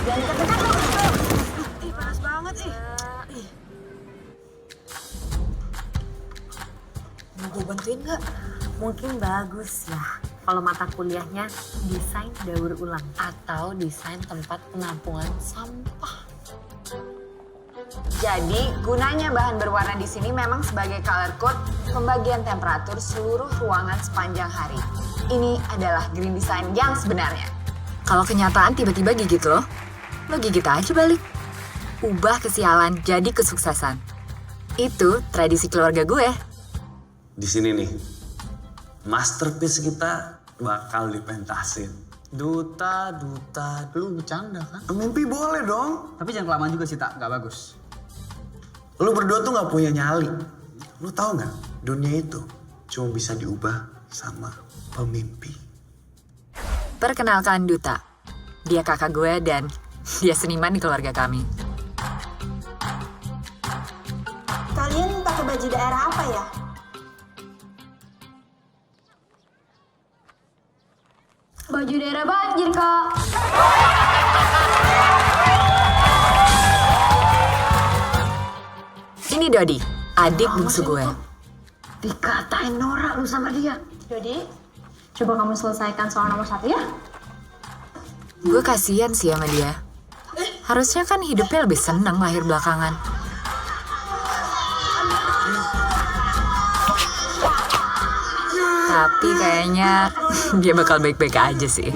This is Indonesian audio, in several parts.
Jangan deket-deket lo. Ih, panas banget ih. Mau gue bantuin nggak? Mungkin bagus ya kalau mata kuliahnya desain daur ulang atau desain tempat penampungan sampah. Jadi, gunanya bahan berwarna di sini memang sebagai color code pembagian temperatur seluruh ruangan sepanjang hari. Ini adalah green design yang sebenarnya. Kalau kenyataan tiba-tiba gigit lo gigit aja balik. Ubah kesialan jadi kesuksesan. Itu tradisi keluarga gue. Di sini nih, masterpiece kita bakal dipentasin. Duta, lu bercanda kan? Mimpi boleh dong. Tapi jangan kelamaan juga sih, Tak. Nggak bagus. Lu berdua tuh gak punya nyali. Lu tahu nggak? Dunia itu cuma bisa diubah sama pemimpi. Perkenalkan Duta. Dia kakak gue dan dia seniman di keluarga kami. Kalian pakai baju daerah apa ya? Baju daerah banjir, Kak. Ini Dodi, adik bungsu gue. Dikatain norak lu sama dia. Dodi, coba kamu selesaikan soal nomor 1 ya. Gue kasihan sih sama dia. Harusnya kan hidupnya lebih seneng lahir belakangan. Tapi kayaknya dia bakal baik-baik aja sih.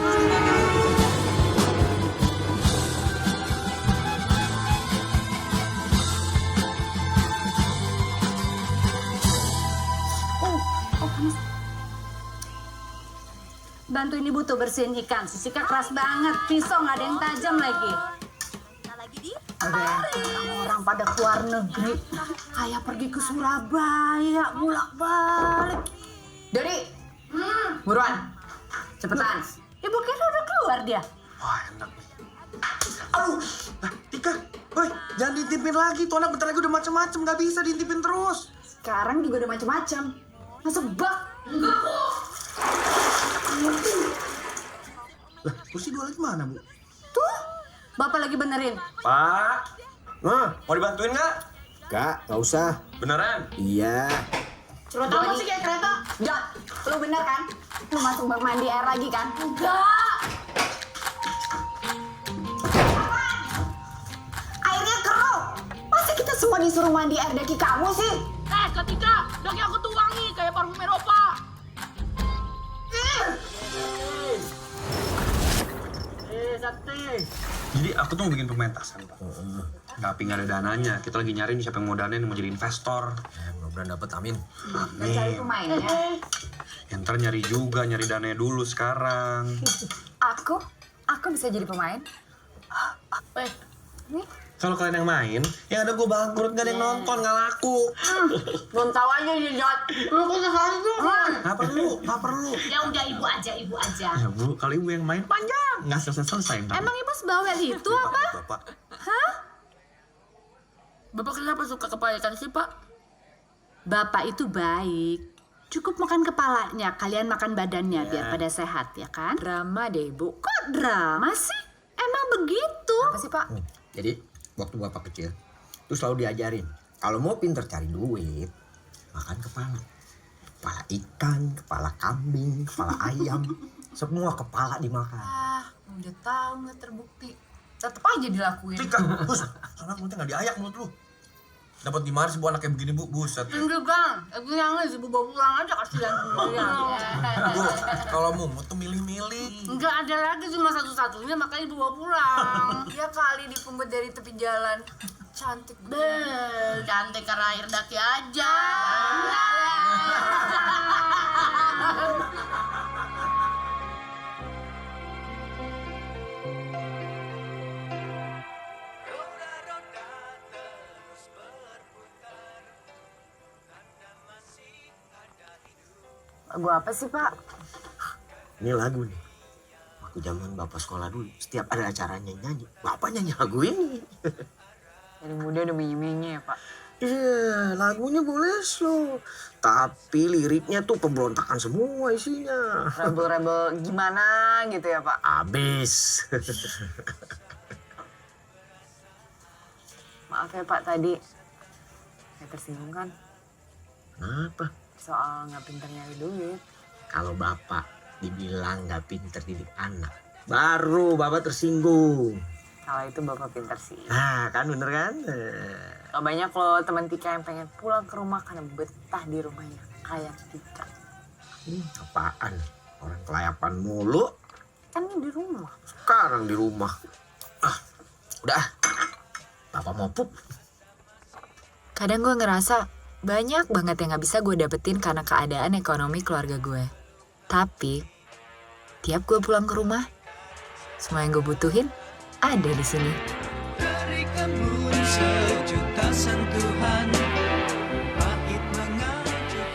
Bantuin ibu tuh bersihin ikan. Sisiknya keras banget. Pisau nggak ada yang tajam lagi. Orang-orang pada keluar negeri kayak pergi ke Surabaya bolak-balik. Dodi, buruan, cepetan. Ibu kira udah keluar dia. Wah, enak nih. Aduh, Tika, woi, jangan diintipin lagi. Tuh anak bentar lagi udah macem-macem, gak bisa diintipin terus. Sekarang juga udah macam-macam. Masa bak? Lah, kursi dua lagi mana, Bu? Tuh, Bapak lagi benerin. Pak, mau dibantuin nggak? Nggak usah. Beneran? Iya. Suruh tahu sih kayak kereta. Dot, lu bener kan? Lu masuk bak mandi air lagi kan? Enggak. Airnya keruh. Masa kita semua disuruh mandi air daki kamu sih? Ketika daki aku tuh wangi kayak parfum Eropa. Sakti. Jadi aku tuh mau bikin pementasan, Pak. Tapi nggak ada dananya. Kita lagi nyari nih siapa yang mau danain, yang mau jadi investor. Mudah-mudahan dapat, amin. Cari Amin. pemainnya. Ya, ntar nyari juga, nyari dananya dulu sekarang. Aku bisa jadi pemain. Kalau kalian yang main, yang ada gue bangkrut, gak ada yang nonton, gak laku. Belum tahu aja nih, Jod. Lu kok sekali tuh. Gak perlu. Ya udah ibu aja. Ya Bu, kalau ibu yang main panjang, nggak selesai-selesai. Ntar. Emang ibu sebawel itu apa? Bapak. Bapak kenapa suka kepayakan sih, Pak? Bapak itu baik. Cukup makan kepalanya, kalian makan badannya biar pada sehat, ya kan? Drama deh, Bu. Kok drama sih? Emang begitu? Apa sih, Pak? Jadi, waktu bapak kecil, tuh selalu diajarin. Kalau mau pinter cari duit, makan kepala. Kepala ikan, kepala kambing, kepala ayam. Semua kepala dimakan. Udah tahu nggak terbukti. Tetep aja dilakuin. Tika, bus. Soalnya mulutnya nggak diayak mulut lu. Dapat di mana sih Bu anak kayak begini, Bu? Buset. Tinggi kan. Ibu yang ibu bawa pulang aja kasihan sendirian. Bu, kalau mumut tuh milih-milih. Enggak ada lagi cuma satu-satunya makanya ibu bawa pulang. Ya kali dipungut dari tepi jalan. Cantik Bel, cantik karena air daki aja. Lagu apa sih, Pak? Ini lagu nih. Waktu zaman bapak sekolah dulu, setiap ada acaranya nyanyi, bapak nyanyi lagu ini. Dari muda udah menye-menye ya, Pak. Iya, lagunya boleh slow. Tapi liriknya tuh pemberontakan semua isinya. Rebel-rebel gimana gitu ya, Pak? Abis. Maaf ya Pak tadi. Saya tersinggung kan Kenapa? soal nggak pintar nyari duit. Kalau bapak dibilang nggak pinter didik anak, baru bapak tersinggung. Kalau itu Bapak pintar sih. Nah, kan bener kan? Gak banyak loh teman Tika yang pengen pulang ke rumah karena betah di rumahnya. Kayak Tika. Apaan? Orang kelayapan mulu. Kan ini di rumah. Sekarang di rumah. Udah. Bapak mau pup. Kadang gue ngerasa banyak banget yang gak bisa gue dapetin karena keadaan ekonomi keluarga gue. Tapi, tiap gue pulang ke rumah, semua yang gue butuhin ada di sini. Dari kebun sejuta sentuhan, pahit mengajuk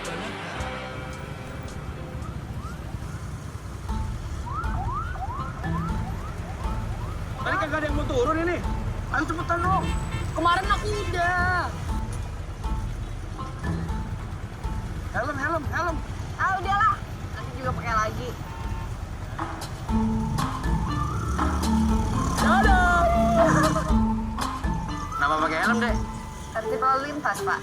Tadi kagak ada yang mau turun ini. Ayo cepetan dong. Kemarin aku udah. Helm. Ah udahlah, nanti juga pakai lagi. Kenapa pakai helm, Dek? Tertib lalu lintas, Pak.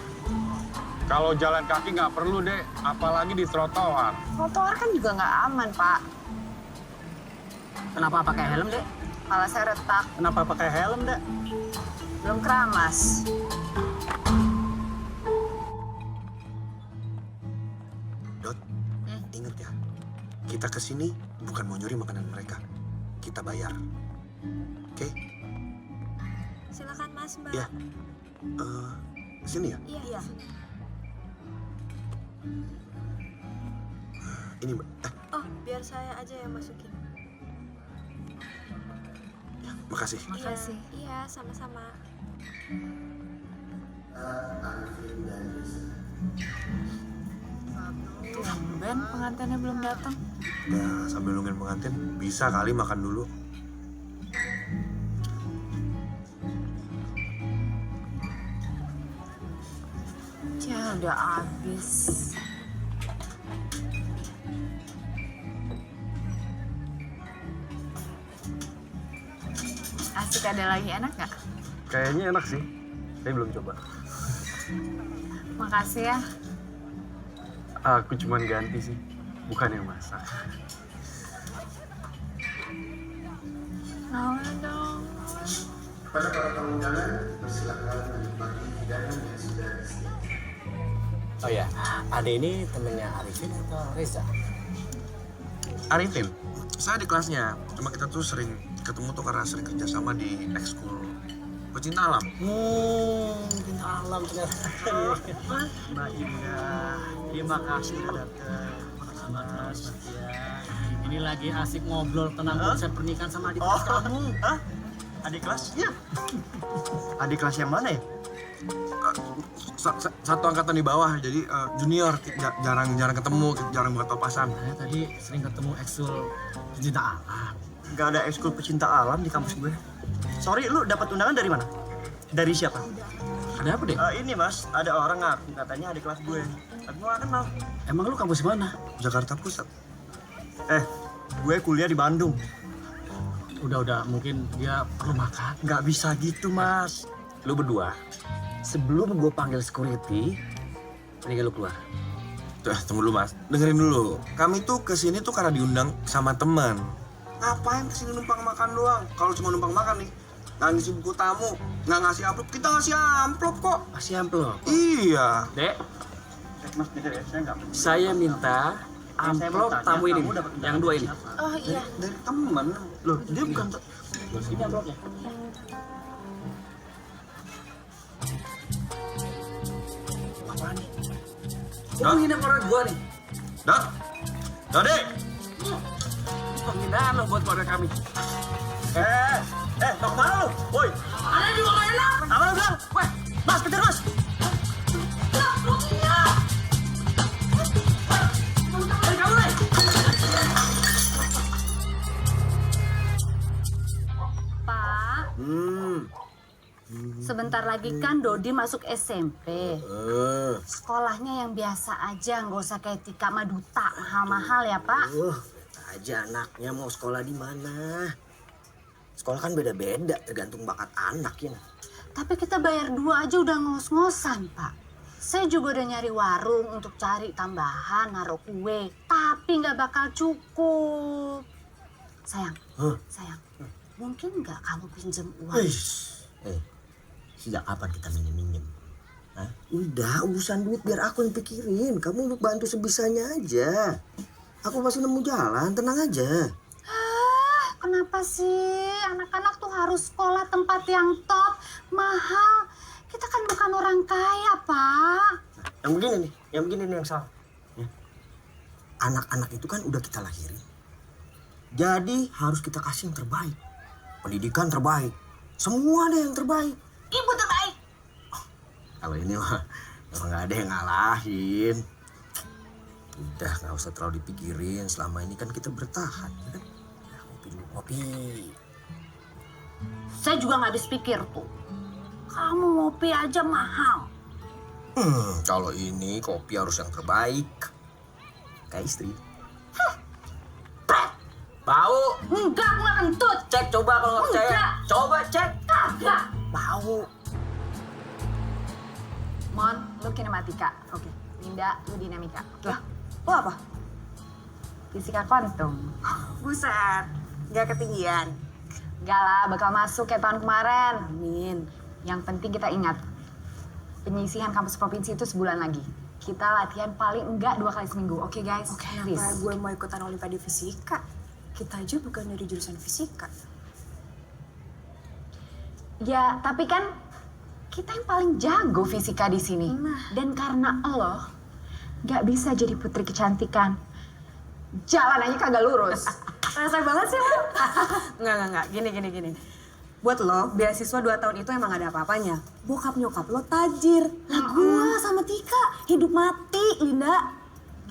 Kalau jalan kaki nggak perlu deh, apalagi di trotoar. Trotoar kan juga nggak aman, Pak. Kenapa pakai helm, Dek? Kepala saya retak, Kenapa pakai helm, Dek? belum keramas. Dot, inget ya, kita kesini bukan mau nyuri makanan mereka. Kita bayar. Oke? Silakan Mas, Mbak. Ya. Sini ya? Iya. Ini Mbak. Oh, biar saya aja yang masukin. Makasih. Makasih. Iya, sama-sama. Tumben pengantinnya belum datang. Ya, sambil nungguin pengantin, bisa kali makan dulu. Ya udah habis. Asik, ada lagi enak nggak? Kayaknya enak sih, saya belum coba. Makasih ya. Aku cuman ganti sih, bukan yang masak. Mau dong. Pada para tamu undangan, bersilakan menikmati hidangan yang sudah disediakan. Oh ya, Ade ini temennya Arifin atau Reza? Arifin, saya di kelasnya. Cuma kita tuh sering ketemu tuh karena sering kerjasama di ekskul pecinta alam. Cinta alam ternyata. Mbak Indah, terima kasih udah datang. Mas, Ini lagi asik ngobrol tentang konsep pernikahan sama adik kelas kamu. Hah? Adik kelas? Iya. Adik kelas yang mana ya? Satu angkatan di bawah, jadi junior, jarang ketemu, jarang buat papasan. Saya tadi sering ketemu ekskul pencinta alam. Gak ada ekskul pecinta alam di kampus gue. Sorry, lu dapat undangan dari mana? Dari siapa? Ada apa deh? Ini mas, ada orang ngaku katanya adik kelas gue. Tapi gue gak kenal. Emang lu kampus mana? Jakarta Pusat. Gue kuliah di Bandung. Udah, mungkin dia perlu makan. Gak bisa gitu mas. Lu berdua, sebelum gue panggil security, mendingan lu keluar. Tunggu dulu mas, dengerin dulu. Kami tuh kesini tuh karena diundang sama teman. Ngapain kesini numpang makan doang? Kalau cuma numpang makan nih, nggak ngisi buku tamu, nggak ngasih amplop, kita ngasih amplop kok. Masih amplop. Iya. Dek, Mas, bener ya, saya gak saya minta amplop tamu ini, yang dua ini. Oh iya. Dari teman. Loh, dia bukan... Ini amplopnya. Apaan nih? Lu nginep orang gua nih. Dot, Dode. Penghinaan lo buat keluarga kami. Mau kemana lu? Woi! Ada juga gak enak. Apa lu bilang? Weh, mas, kejar mas! Pak, sebentar lagi kan Dodi masuk SMP. Sekolahnya yang biasa aja, nggak usah kayak Tika Maduta, mahal-mahal ya Pak. Aja anaknya mau sekolah di mana? Sekolah kan beda-beda, tergantung bakat anak ya. Tapi kita bayar 2 aja udah ngos-ngosan, Pak. Saya juga udah nyari warung untuk cari tambahan, naruh kue. Tapi nggak bakal cukup. Sayang, sayang. Mungkin nggak kamu pinjem uang? Sejak kapan kita minjem-minjem? Hah? Udah, urusan duit biar aku yang pikirin. Kamu bantu sebisanya aja. Aku masih nemu jalan, tenang aja. Kenapa sih anak-anak tuh harus sekolah tempat yang top, mahal? Kita kan bukan orang kaya, Pak. Yang begini nih yang salah. Ya. Anak-anak itu kan udah kita lahirin. Jadi harus kita kasih yang terbaik. Pendidikan terbaik. Semua deh yang terbaik. Ibu terbaik. Kalau ini mah emang gak ada yang ngalahin. Udah gak usah terlalu dipikirin. Selama ini kan kita bertahan. Ya kan? Ya, kopi dulu, kopi. Saya juga nggak habis pikir tuh. Kamu ngopi aja mahal. Kalau ini kopi harus yang terbaik. Kayak istri. Bau. Enggak, aku nggak kentut. Cek coba kalau nggak percaya. Enggak. Coba cek. Kagak. Bau. Mon, lu kinematika. Oke. Linda, lu dinamika. Oke. Lo apa? Fisika kuantum. Buset, gak ketinggian. Enggak lah, bakal masuk kayak tahun kemarin. Amin. Yang penting kita ingat, penyisihan kampus provinsi itu sebulan lagi. Kita latihan paling enggak 2 kali seminggu. Oke guys? Please. Kenapa gue mau ikutan olimpiade fisika? Kita aja bukan dari jurusan fisika. Ya, tapi kan kita yang paling jago fisika di sini. Dan karena lo nggak bisa jadi putri kecantikan, jalan aja kagak lurus. Rasa banget sih lo. Enggak. Gini. Buat lo, beasiswa 2 tahun itu emang ada apa-apanya. Bokap nyokap lo tajir. Lah gue sama Tika, hidup mati, Linda.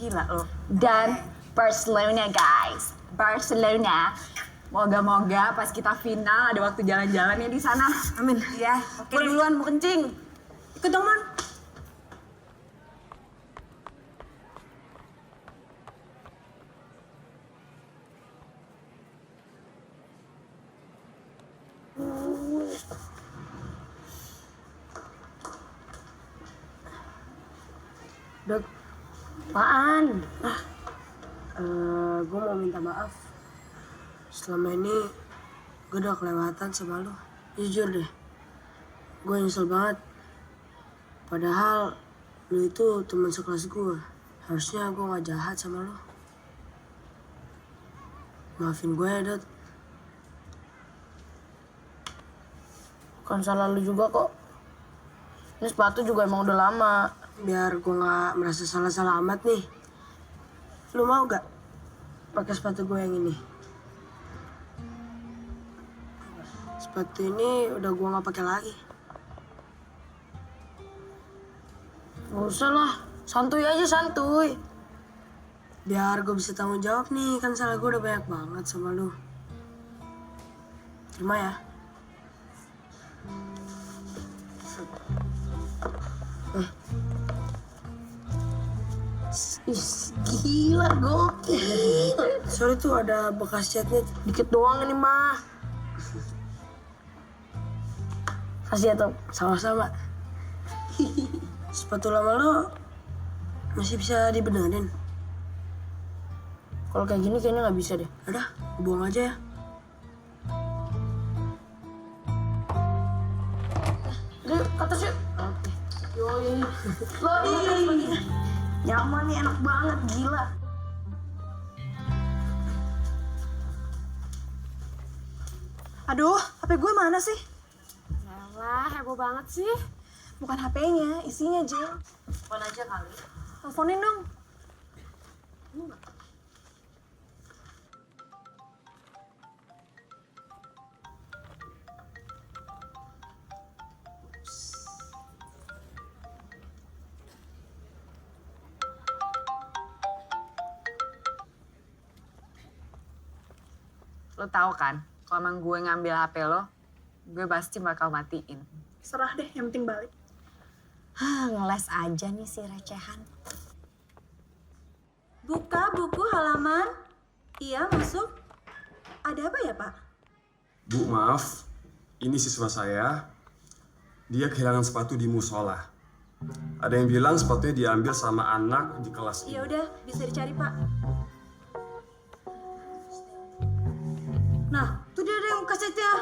Gila lo. Dan Barcelona guys, Barcelona. Moga-moga pas kita final ada waktu jalan-jalannya di sana. Amin. Ya, oke. Gue duluan mau kencing. Ikut dong, Mon. Dok, apaan? Gue mau minta maaf. Selama ini gue udah kelewatan sama lo. Jujur deh, gue nyesel banget. Padahal lo itu teman sekelas gue. Harusnya gue gak jahat sama lo. Maafin gue ya, Dot. Bukan salah lo juga kok. Ini sepatu juga emang udah lama. Biar gue gak merasa salah-salah amat nih. Lu mau gak pakai sepatu gue yang ini? Sepatu ini udah gue gak pakai lagi. Gak usah lah, santuy aja santuy. Biar gue bisa tanggung jawab nih, kan salah gue udah banyak banget sama lu. Terima ya. Gila, gokil. Sorry tuh ada bekas catnya dikit doang ini mah. Kasih ya Tom. Sama-sama. Sepatu lama lo masih bisa dibenerin. Kalau kayak gini kayaknya nggak bisa deh. Udah, buang aja ya. Yuk, ke atas yuk. Oke. Yoi. Nyaman nih, enak banget, gila. Aduh, HP gue mana sih? Yalah, heboh banget sih. Bukan HP-nya, isinya, Jill. Telepon aja kali. Teleponin dong. Lo tau kan, kalau emang gue ngambil HP lo, gue pasti bakal matiin. Serah deh, yang penting balik. Ngeles aja nih si recehan. Buka buku halaman. Iya, masuk. Ada apa ya, Pak? Bu, maaf. Ini siswa saya. dia kehilangan sepatu di musola. Ada yang bilang sepatunya diambil sama anak di kelas. Ya udah, bisa dicari, Pak. Nah, tuh dia ada yang kasetnya.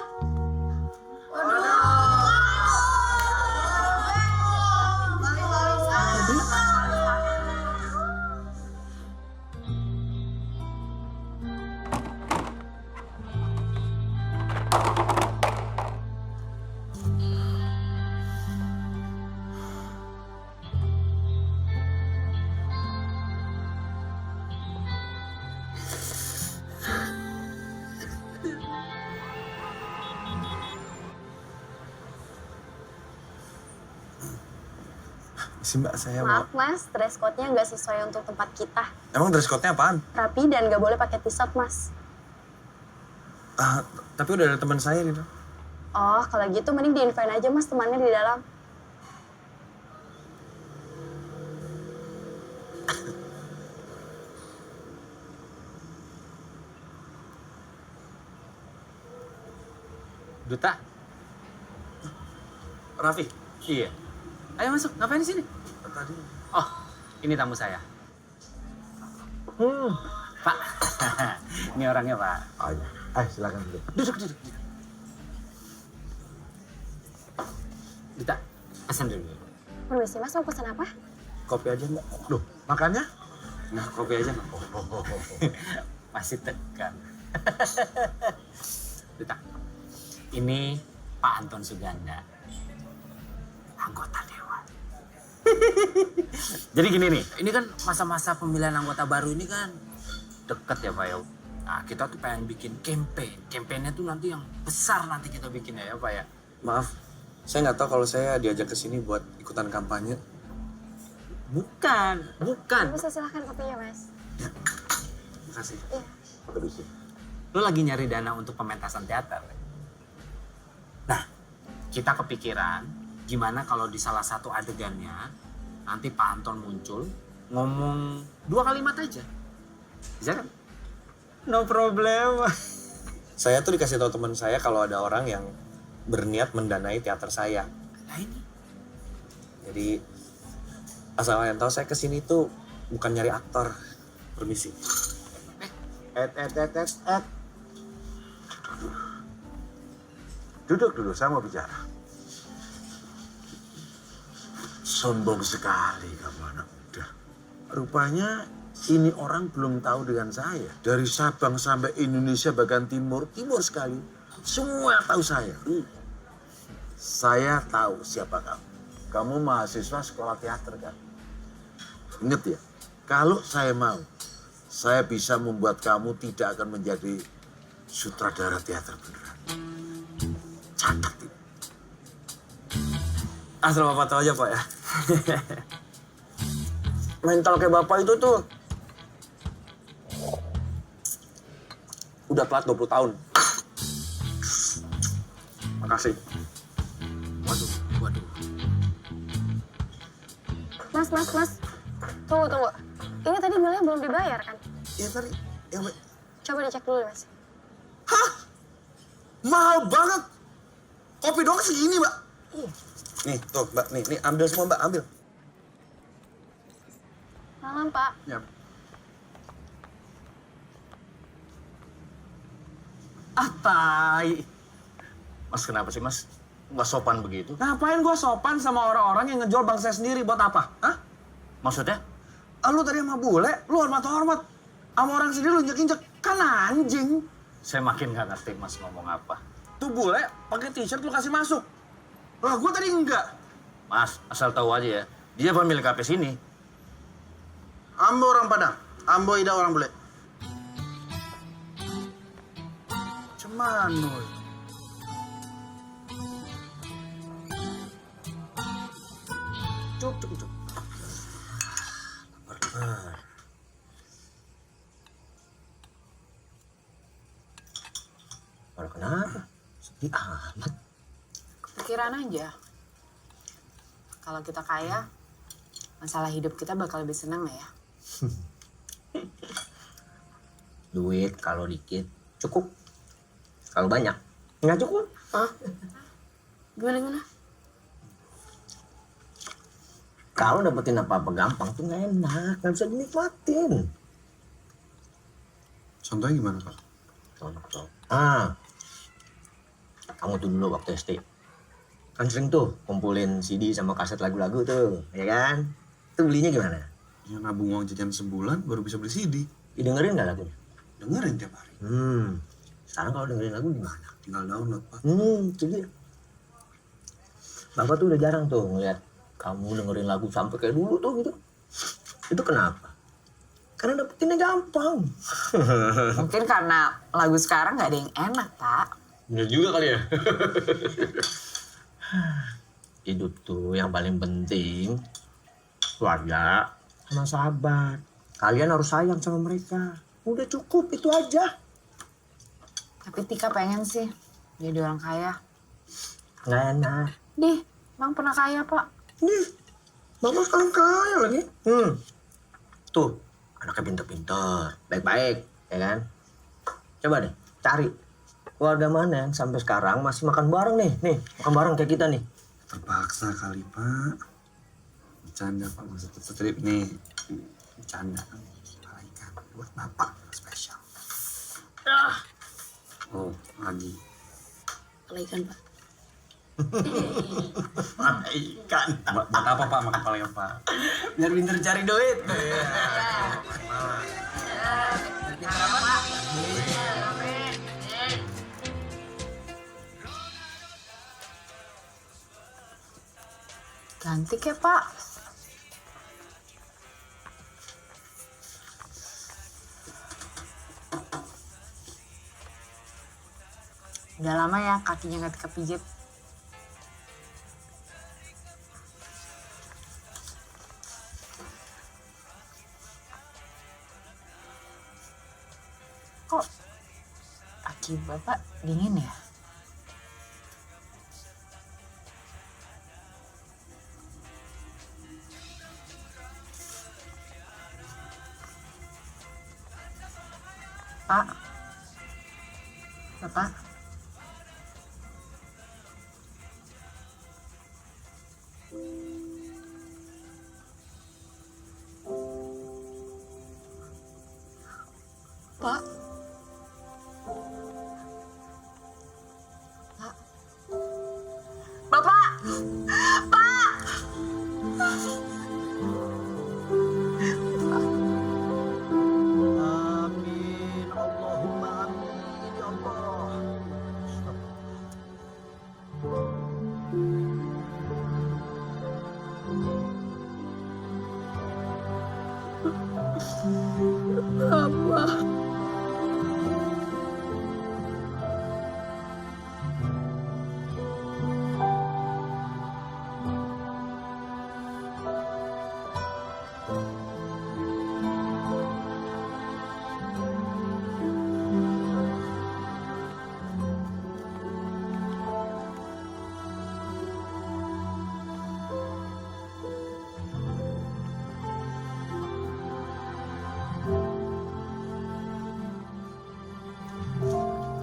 Si Mbak, saya Maaf mas, dress code-nya nggak sesuai untuk tempat kita. Emang dress code-nya apaan? Rapi dan nggak boleh pakai t-shirt mas. Tapi udah ada teman saya nih. Oh, kalau gitu mending di-infoin aja mas temannya di dalam. Duta. Raffi. Iya. Ayo masuk, ngapain di sini? Tadi. Oh, ini tamu saya. Pak. Ini orangnya, Pak. Oh iya. Silakan duduk. Duduk. Duta, pesan dulu. Permisi mas, mau pesan apa? Kopi aja Mbak. Loh, makannya? Nah, kopi aja Mbak. Masih tegang. Duta, ini Pak Anton Suganda, anggota Dewan. Jadi gini nih, ini kan masa-masa pemilihan anggota baru ini kan deket ya Pak ya. Nah kita tuh pengen bikin campaign. Campaignnya tuh nanti yang besar nanti kita bikin ya Pak ya. Maaf, saya nggak tahu kalau saya diajak ke sini buat ikutan kampanye. Bukan. Bisa silahkan kopinya mas. Makasih. Iya. Lo lagi nyari dana untuk pementasan teater. Nah, kita kepikiran gimana kalau di salah satu adegannya nanti Pak Anton muncul ngomong 2 kalimat aja. Bisa kan? No problem. Saya tuh dikasih tahu teman saya kalau ada orang yang berniat mendanai teater saya. Nah ini. Jadi asal kalian tahu saya kesini tuh bukan nyari aktor. Permisi. Duduk dulu, saya mau bicara. Sombong sekali kamu anak muda. Rupanya ini orang belum tahu dengan saya. Dari Sabang sampai Indonesia bagian timur sekali. Semua tahu saya. Saya tahu siapa kamu. Kamu mahasiswa sekolah teater kan? Ingat ya, kalau saya mau, saya bisa membuat kamu tidak akan menjadi sutradara teater beneran. Catat itu. Asal Bapak tahu aja Pak ya. Mental kayak Bapak itu tuh udah telat 20 tahun. Makasih. Waduh. Mas. Tunggu. Ini tadi bilnya belum dibayar kan? Iya tadi. Coba dicek dulu mas. Hah? Mahal banget. Kopi doang segini Mbak. Nih tuh Mbak, nih ambil semua Mbak, ambil. Malam pak. Ya. Tai. Mas kenapa sih mas? Nggak sopan begitu? Ngapain gua sopan sama orang-orang yang ngejual bangsa sendiri buat apa? Hah? Maksudnya? Lu tadi sama bule, lu hormat-hormat. Sama orang sendiri lu injek-injek. Kan anjing. Saya makin nggak ngerti mas ngomong apa. Tuh bule pakai t-shirt lu kasih masuk. Lah gua tadi enggak. Mas, asal tahu aja ya. Dia pemilik kafe sini. Ambo orang Padang. Ambo Ida orang bule. Cemano. Cuk. Kalau kenapa? Sedih amat. Pikiran aja. Kalau kita kaya, masalah hidup kita bakal lebih senang ya. Duit kalau dikit cukup. Kalau banyak nggak cukup. Gimana? Kalau dapetin apa-apa gampang tuh nggak enak, nggak bisa dinikmatin. Contohnya gimana, Pak? Contoh. Kamu tuh dulu waktu SD. Kan sering tuh kumpulin CD sama kaset lagu-lagu tuh, ya kan? Itu belinya gimana? Ya nabung uang jajan sebulan baru bisa beli CD. Dengerin nggak lagunya? Dengerin tiap hari. Sekarang kalau dengerin lagu gimana? Tinggal download, Pak. Itu dia. Bapak tuh udah jarang tuh ngeliat kamu dengerin lagu sampai kayak dulu tuh gitu. Itu kenapa? Karena dapetinnya gampang. Mungkin karena lagu sekarang nggak ada yang enak, Pak. Bener juga kali ya. Hidup tuh yang paling penting keluarga sama sahabat. Kalian harus sayang sama mereka. Udah cukup itu aja. Tapi Tika pengen sih jadi orang kaya. Nggak enak. Nih, Bang pernah kaya, Pak. Nih, Mama sekarang kaya lagi. Tuh, anaknya pinter-pinter, baik-baik, ya kan? Coba deh, cari keluarga mana yang sampai sekarang masih makan bareng nih, makan bareng kayak kita nih. Terpaksa kali, Pak. Bercanda, Pak. Masa trip nih. Bercanda. Malaikat buat Bapak spesial. Oh, lagi. Malaikat, Pak. Malaikat. Buat apa, Pak, makan paleo, Pak? Biar pinter cari duit. Cantik ya, Pak. Udah lama ya kakinya nggak kepijit. Kok kaki Bapak dingin ya? Pak, Bapak, Pak, Bapak, Pak. Amin, Allahumma amin, ya Allah.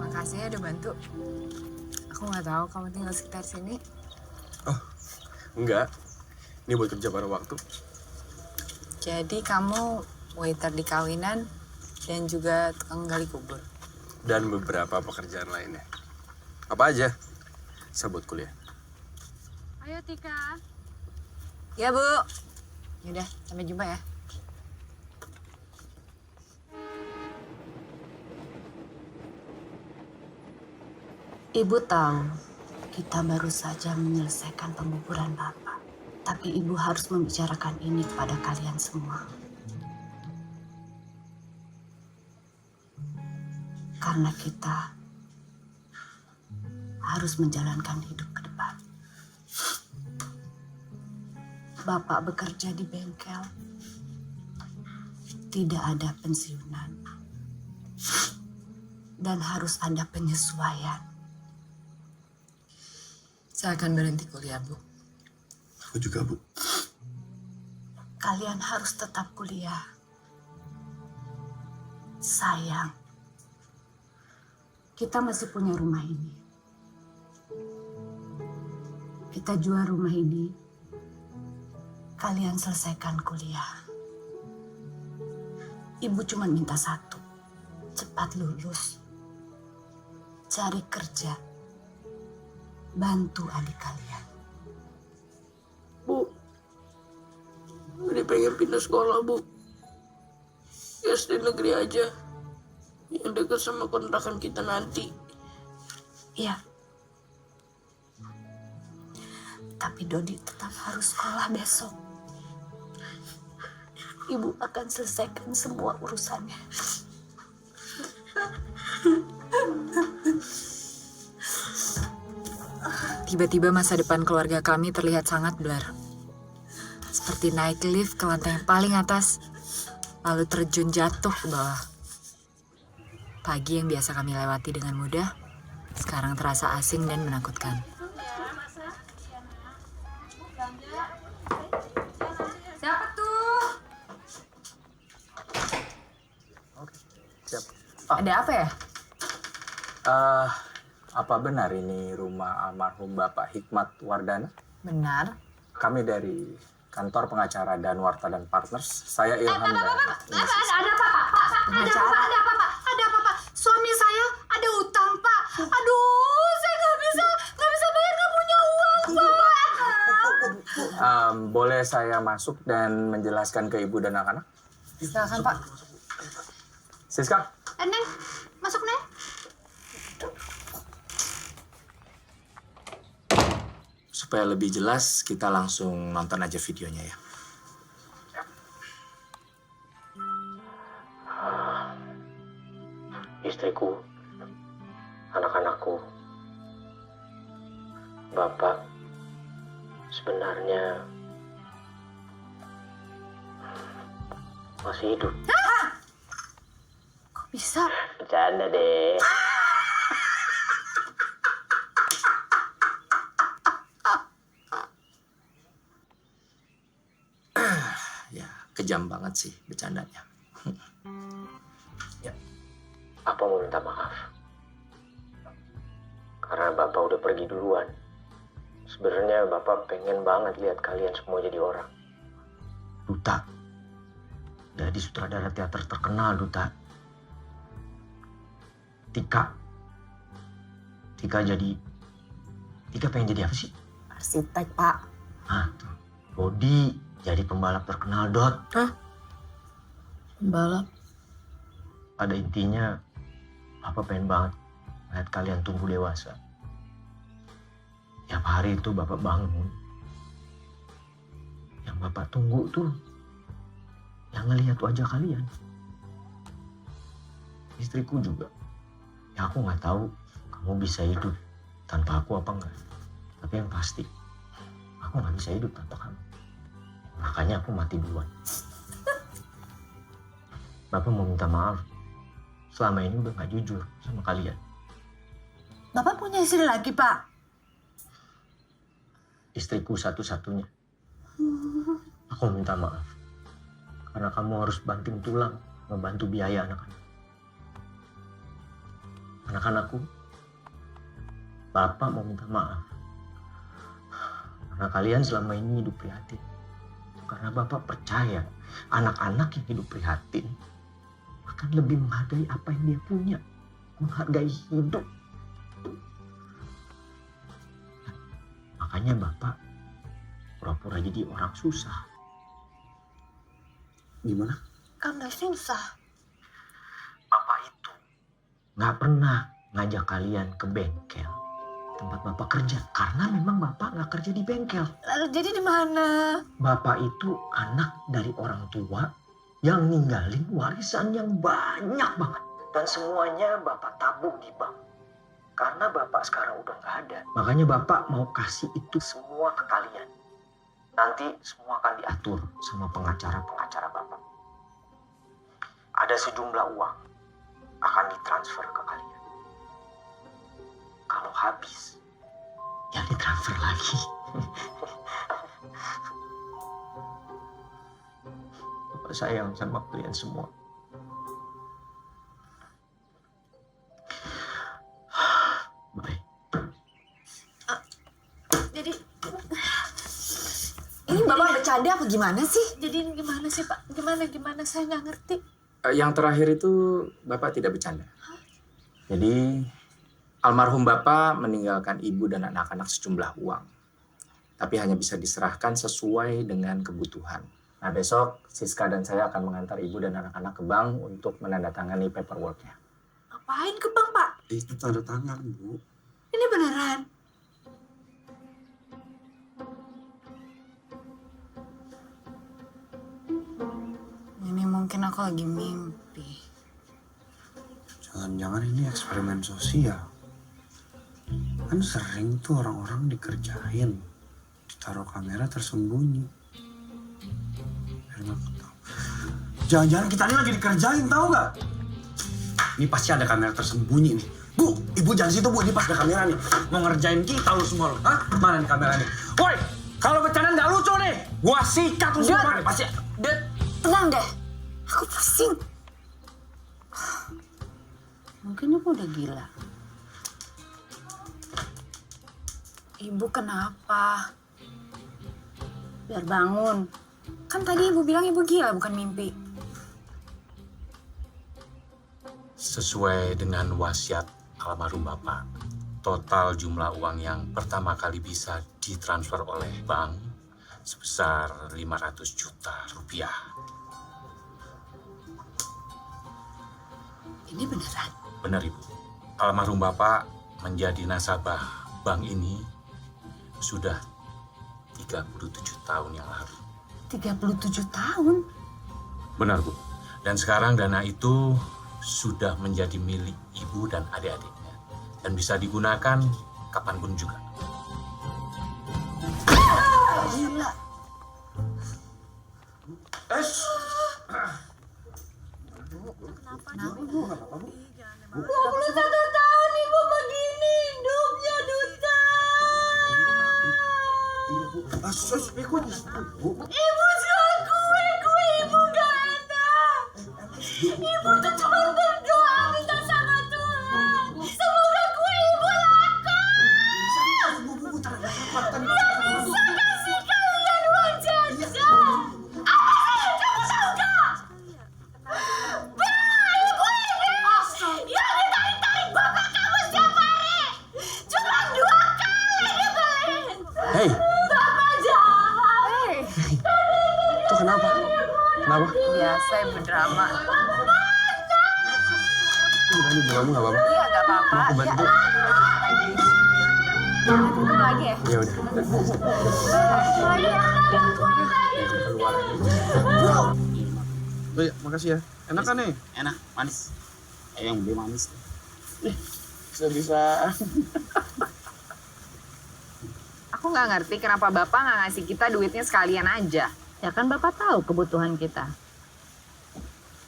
Makasih ya udah bantu. Aku nggak tahu kamu tinggal sekitar sini. Enggak. Ini buat kerja pada waktu. Jadi kamu waiter di kawinan dan juga tukang gali kubur. Dan beberapa pekerjaan lainnya. Apa aja? Saya buat kuliah. Ayo Tika. Ya, Bu. Yaudah, sampai jumpa ya. Ibu tahu kita baru saja menyelesaikan penguburan Bapak. Tapi Ibu harus membicarakan ini kepada kalian semua. Karena kita harus menjalankan hidup ke depan. Bapak bekerja di bengkel. Tidak ada pensiunan. Dan harus ada penyesuaian. Saya akan berhenti kuliah, Bu. Aku juga, Bu. Kalian harus tetap kuliah. Sayang, kita masih punya rumah ini. Kita jual rumah ini kalian selesaikan kuliah. Ibu cuma minta satu, cepat lulus, cari kerja, bantu adik kalian. Bu, Budi pengen pindah sekolah, Bu. Ya SD negeri aja, yang dekat sama kontrakan kita nanti. Iya. Tapi Dodi tetap harus sekolah besok. Ibu akan selesaikan semua urusannya. Tiba-tiba masa depan keluarga kami terlihat sangat blur. Seperti naik lift ke lantai yang paling atas, lalu terjun jatuh ke bawah. Pagi yang biasa kami lewati dengan mudah, sekarang terasa asing dan menakutkan. Siapa tuh? Siap. Ada apa ya? Apa benar ini rumah almarhum Bapak Hikmat Wardana? Benar. Kami dari kantor pengacara Danwarta dan Partners. Saya Ilham dan Ada apa, Pak? Ada apa, Pak? Suami saya ada utang, Pak. Aduh, saya nggak bisa bayar, nggak punya uang, Pak. Boleh saya masuk dan menjelaskan ke ibu dan anak-anak? Silakan, Pak. Siska. Neng, masuk, Neng. Supaya lebih jelas, kita langsung nonton aja videonya ya. Istriku, anak-anakku, Bapak sebenarnya masih hidup. Kok bisa? Bercanda deh. Ya, kejam banget sih bercandanya. Ya, Bapak mau minta maaf. Karena Bapak udah pergi duluan. Sebenarnya Bapak pengen banget lihat kalian semua jadi orang. Duta. Jadi sutradara teater terkenal, Duta. Tika pengen jadi apa sih? Arsitek, Pak. Ah, tuh. Bodi jadi pembalap terkenal, Dot. Hah? Pembalap? Pada intinya, Bapak pengen banget lihat kalian tumbuh dewasa. Tiap hari itu Bapak bangun. Yang Bapak tunggu tuh, yang ngelihat wajah kalian. Istriku juga. Ya aku nggak tahu kamu bisa hidup tanpa aku apa enggak. Tapi yang pasti, aku nggak bisa hidup tanpa kamu. Makanya aku mati duluan. Bapak mau minta maaf. Selama ini udah nggak jujur sama kalian. Bapak punya istri lagi, Pak? Istriku satu-satunya. Aku minta maaf. Karena kamu harus banting tulang membantu biaya anak-anak. Anak-anakku, Bapak mau minta maaf. Karena kalian selama ini hidup prihatin. Karena Bapak percaya anak-anak yang hidup prihatin akan lebih menghargai apa yang dia punya. Menghargai hidup. Makanya Bapak pura-pura jadi orang susah. Gimana? Karena susah. Bapak itu nggak pernah ngajak kalian ke bengkel tempat Bapak kerja. Karena memang Bapak nggak kerja di bengkel. Lalu jadi di mana? Bapak itu anak dari orang tua yang ninggalin warisan yang banyak banget. Dan semuanya Bapak tabung di bank. Karena Bapak sekarang udah nggak ada. Makanya Bapak mau kasih itu semua ke kalian. Nanti semua akan diatur sama pengacara-pengacara Bapak. Ada sejumlah uang akan ditransfer ke kalian. Kalau habis, ya ditransfer lagi. Bapak sayang sama kalian semua. Jadi Ini Bapak bercanda apa gimana sih? Jadi gimana sih Pak? Gimana? Saya nggak ngerti. Yang terakhir itu Bapak tidak bercanda. Jadi almarhum Bapak meninggalkan ibu dan anak-anak sejumlah uang. Tapi hanya bisa diserahkan sesuai dengan kebutuhan. Nah besok Siska dan saya akan mengantar ibu dan anak-anak ke bank untuk menandatangani paperwork-nya. Ngapain ke bank Pak? Itu tanda tangan, Bu. Ini beneran? Ini mungkin aku lagi mimpi. Jangan-jangan ini eksperimen sosial. Kan sering tuh orang-orang dikerjain. Ditaruh kamera tersembunyi. Biar nggak ketahuan. Jangan-jangan kita ini lagi dikerjain, tahu nggak? Ini pasti ada kamera tersembunyi nih. Bu, ibu jangan situ bu, ini pas ada kamera nih. Mau ngerjain kita lu semua lu. Hah? Mana nih kamera nih? Woi, kalau bercanda nggak lucu nih. Gua sikat lu semua nih, pasti. Tenang deh. Aku pusing. Mungkin aku udah gila. Ibu kenapa? Biar bangun. Kan tadi ibu bilang ibu gila, bukan mimpi. Sesuai dengan wasiat almarhum Bapak, total jumlah uang yang pertama kali bisa ditransfer oleh bank sebesar 500 juta rupiah. Ini beneran? Benar Ibu, almarhum Bapak menjadi nasabah bank ini sudah 37 tahun yang lalu. 37 tahun? Benar Bu, dan sekarang dana itu sudah menjadi milik ibu dan adik-adiknya dan bisa digunakan kapanpun juga. Gila. Kenapa Bu? 21 tahun ibu begini hidupnya Duta. Ibu jual kue ibu gak ada. Ibu tuh cuma berdoa minta sama Tuhan. Semoga kue ibu laku. Gak bisa kasih kalian uang jajan. Apa sih kamu tahu gak? Ibu ini yang ditarik-tarik bapak kamu setiap hari. Cuma 2 kali dibeliin. Hei, Bapak jahat. itu kenapa? Kenapa? Biasa ibu drama. Ini kamu nggak apa-apa? Iya nggak apa-apa. Aku bantu. Ketemu lagi ya? Ya udah. Lagi ya? Oh iya, makasih ya. Enak kan nih? Enak, manis. Yang lebih manis. Bisa-bisa. Aku nggak ngerti kenapa Bapak nggak ngasih kita duitnya sekalian aja. Ya kan Bapak tahu kebutuhan kita.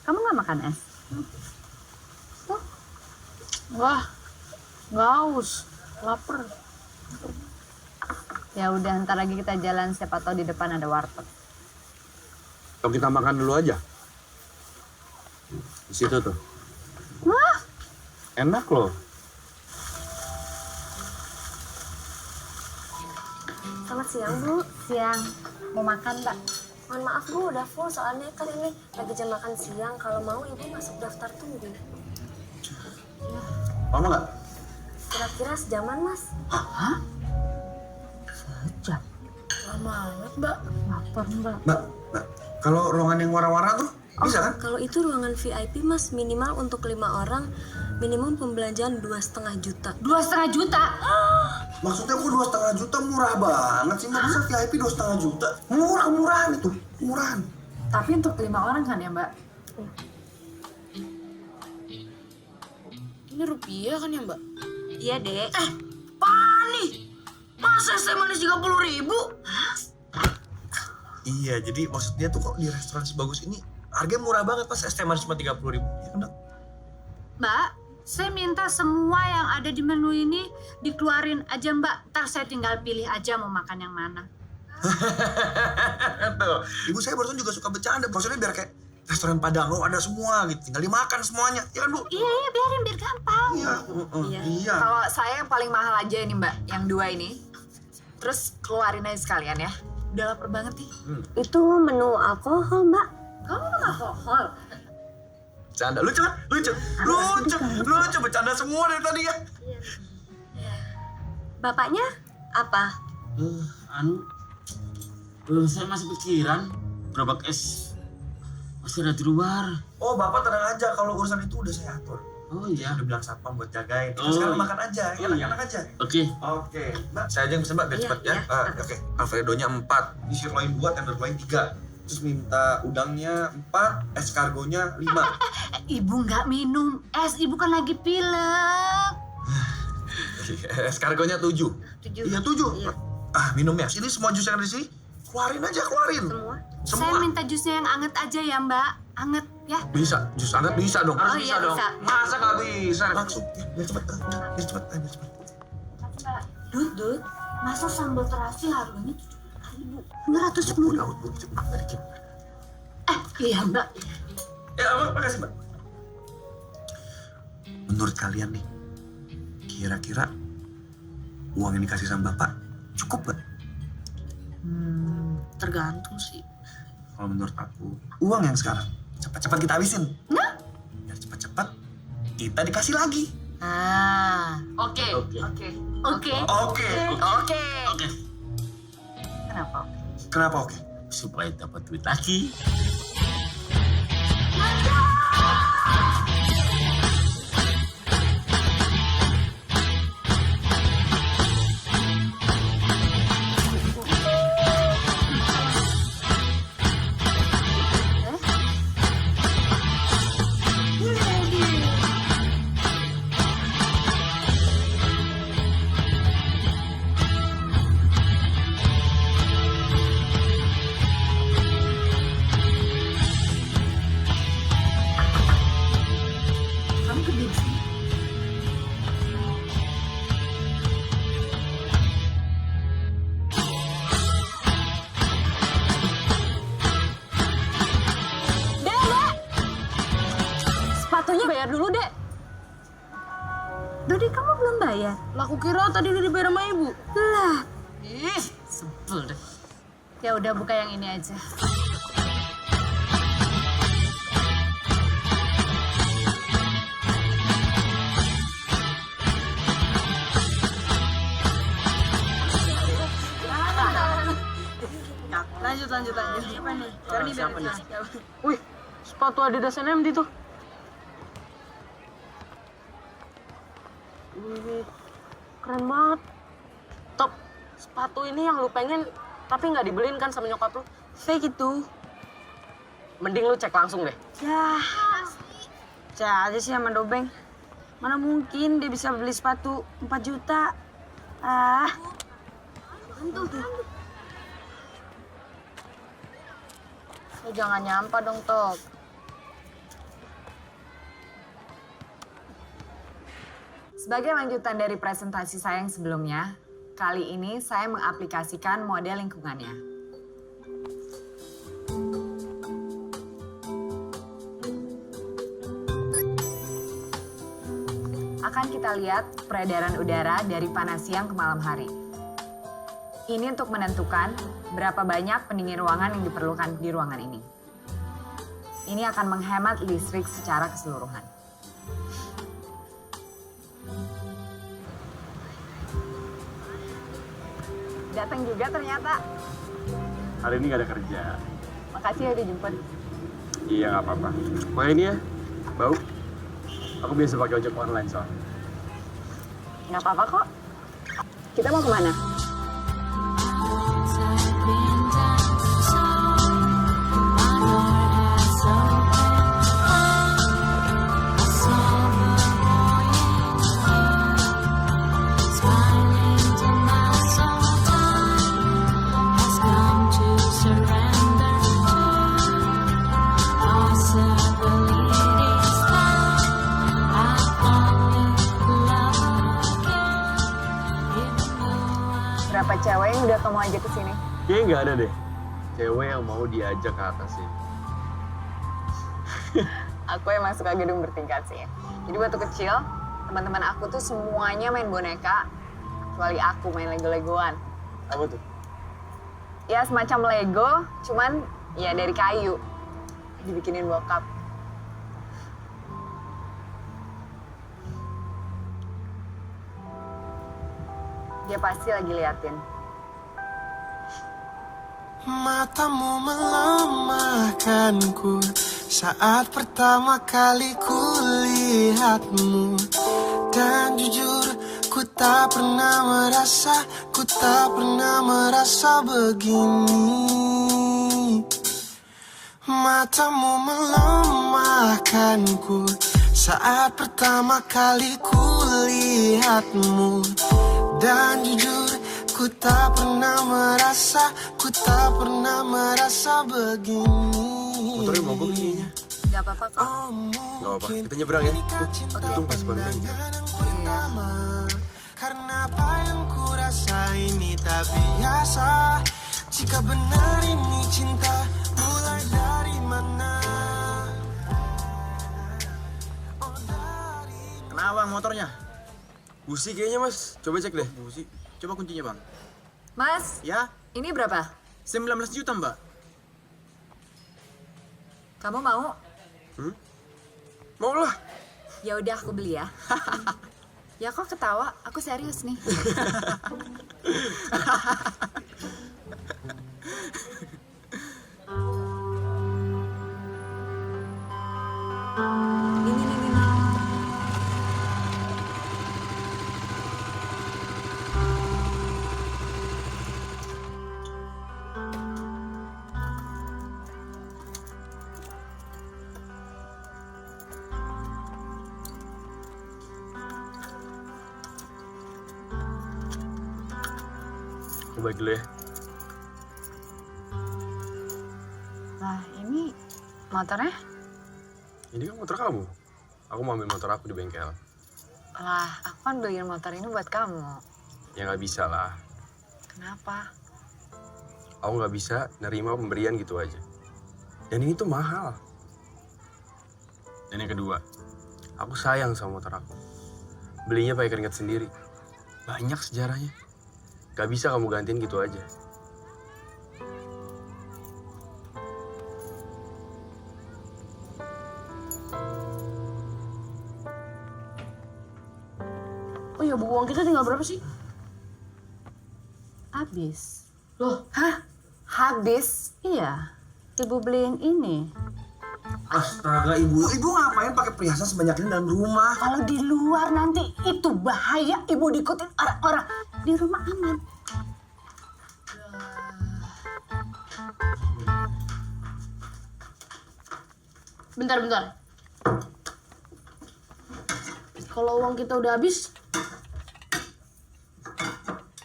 Kamu nggak makan es? Wah, nggak haus, lapar. Ya udah, ntar lagi kita jalan, siapa tahu di depan ada warteg. Kalau kita makan dulu aja. Di situ tuh. Wah, Enak loh. Selamat siang, Bu. siang. Mau makan, Mbak? Mohon maaf, Bu, udah full. Soalnya kan ini lagi jam makan siang. Kalau mau, Ibu masuk daftar tunggu. Lama nggak? Kira-kira sejaman, Mas. Hah? Sejam? Lama banget, Mbak. Lapar, Mbak. Mbak, kalau ruangan yang warna-warna tuh bisa kan? Kalau itu ruangan VIP, Mas, minimal untuk 5 orang, minimum pembelanjaan 2,5 juta. 2,5 juta? Maksudnya aku 2,5 juta murah banget sih. Mbak, bisa VIP 2,5 juta? Murahan itu, murahan. Tapi untuk 5 orang kan ya Mbak? Ini rupiah kan ya, Mbak? Iya, Dek. Pani, masa es teh manis 30.000? Iya, jadi maksudnya tuh kok di restoran sebagus ini harganya murah banget pas es teh manis cuma 30.000. Ya kan, Dok? Mbak, saya minta semua yang ada di menu ini dikeluarin aja, Mbak. Ntar saya tinggal pilih aja mau makan yang mana. Tuh, ibu saya barusan juga suka bercanda. Maksudnya biar kayak restoran Padang lo ada semua gitu. Tinggal dimakan semuanya. Ya kan, Bu? Iya, biarin biar gampang. Iya. Kalau saya yang paling mahal aja ini Mbak, yang 2 ini. Terus keluarin aja sekalian ya. Udah lapar banget nih. Itu menu alkohol, Mbak. Kamu minum alkohol? Canda, lucu kan? Lucu, bercanda semua dari tadi ya. Bapaknya apa? Saya masih pikiran gerobak es masih ada di luar. Oh, Bapak tenang aja, kalau urusan itu udah saya atur. Oh iya. Udah bilang satpam buat jagain. Oh, Sekarang iya. makan aja, enak-enak aja. Oke. Mbak, saya aja yang pesen Mbak, biar cepat ya. Oke, Alfredonya 4, di sirloin 2, tenderloin 3. Terus minta udangnya 4, escargonya 5. Ibu nggak minum es, ibu kan lagi pilek. Escargonya 7. Iya, 7. Minum ya. Sini semua jus yang ada di sini. Keluarin aja. Saya minta jusnya yang anget aja ya Mbak, anget ya. Bisa, jus hangat bisa dong. Harus bisa dong. Masa nggak bisa? Langsung, biar cepet. Dut, masa sambal terasi harganya 7.500. Iya Mbak. Ya, makasih Mbak. Menurut kalian nih, kira-kira uang yang dikasih sama Bapak cukup gak? Tergantung sih. Kalau menurut aku, uang yang sekarang cepat-cepat kita habisin. Biar cepat-cepat kita dikasih lagi. Oke. Kenapa oke? Supaya dapat duit lagi. Sepatunya bayar dulu, Dek. Dodi, kamu belum bayar? Lah aku kira tadi udah dibayar sama ibu. Lah, Sebel deh. Ya udah buka yang ini aja. Lanjut. Siapa nih? Siapa nih? Wih, sepatu Adidas NMD tuh. Wih, keren banget. Top, sepatu ini yang lu pengen tapi nggak dibeliin kan sama nyokap lu? fake itu. Mending lu cek langsung deh. Ya, percaya aja sih sama Dobeng. Mana mungkin dia bisa beli sepatu 4 juta. Lu jangan nyampah dong, Top. Sebagai lanjutan dari presentasi saya yang sebelumnya, kali ini saya mengaplikasikan model lingkungannya. Akan kita lihat peredaran udara dari panas siang ke malam hari. Ini untuk menentukan berapa banyak pendingin ruangan yang diperlukan di ruangan ini. Ini akan menghemat listrik secara keseluruhan. Datang juga ternyata. Hari ini gak ada kerja. Makasih ya udah jemput. Iya, nggak apa-apa. Wah, ini ya, bau. Aku biasa pakai ojek online soalnya. Nggak apa-apa kok. Kita mau kemana? Berapa cewek yang udah kamu ajak ke sini? Kayaknya nggak ada deh cewek yang mau diajak ke atas sih. Aku emang suka gedung bertingkat sih. Jadi waktu kecil, teman-teman aku tuh semuanya main boneka, kecuali aku main Lego-Legoan. Apa tuh? ya semacam Lego, cuman ya dari kayu. Dibikinin bokap. Dia pasti lagi liatin. Matamu melemahkanku saat pertama kali ku lihatmu. Dan jujur ku tak pernah merasa begini. Matamu melemahkanku saat pertama kali ku lihatmu. Dan jujur ku tak pernah merasa begini. Motornya mogok kayaknya. Gak apa-apa kok. Gak apa-apa, kita nyebrang ya. Untung pas banget. Karena apa yang ku rasa ini tak biasa. Jika benar ini cinta, mulai dari mana? Kenapa motornya? Busi kayaknya mas, coba cek deh. Busi. Coba kuncinya bang. Mas, Ya, ini berapa? 19 juta mbak. Kamu mau? Mau lah. Ya udah aku beli ya. Ya kok ketawa? Aku serius nih. Ini. Coba dulu ya. Nah, ini motornya? Ini kan motor kamu. Aku mau ambil motor aku di bengkel. Lah, aku kan beliin motor ini buat kamu. Ya nggak bisa lah. Kenapa? Aku nggak bisa nerima pemberian gitu aja. Dan ini tuh mahal. Dan yang kedua, Aku sayang sama motor aku. Belinya pakai keringat sendiri. Banyak sejarahnya. Gak bisa kamu gantiin gitu aja. Oh iya, Bu, uang kita tinggal berapa sih? Habis. Loh, Hah? Habis? Iya, ibu beliin ini. astaga ibu ngapain pakai perhiasan sebanyak ini dalam rumah? Kalau di luar nanti itu bahaya, ibu diikutin orang-orang. Di rumah aman. bentar. Kalau uang kita udah habis,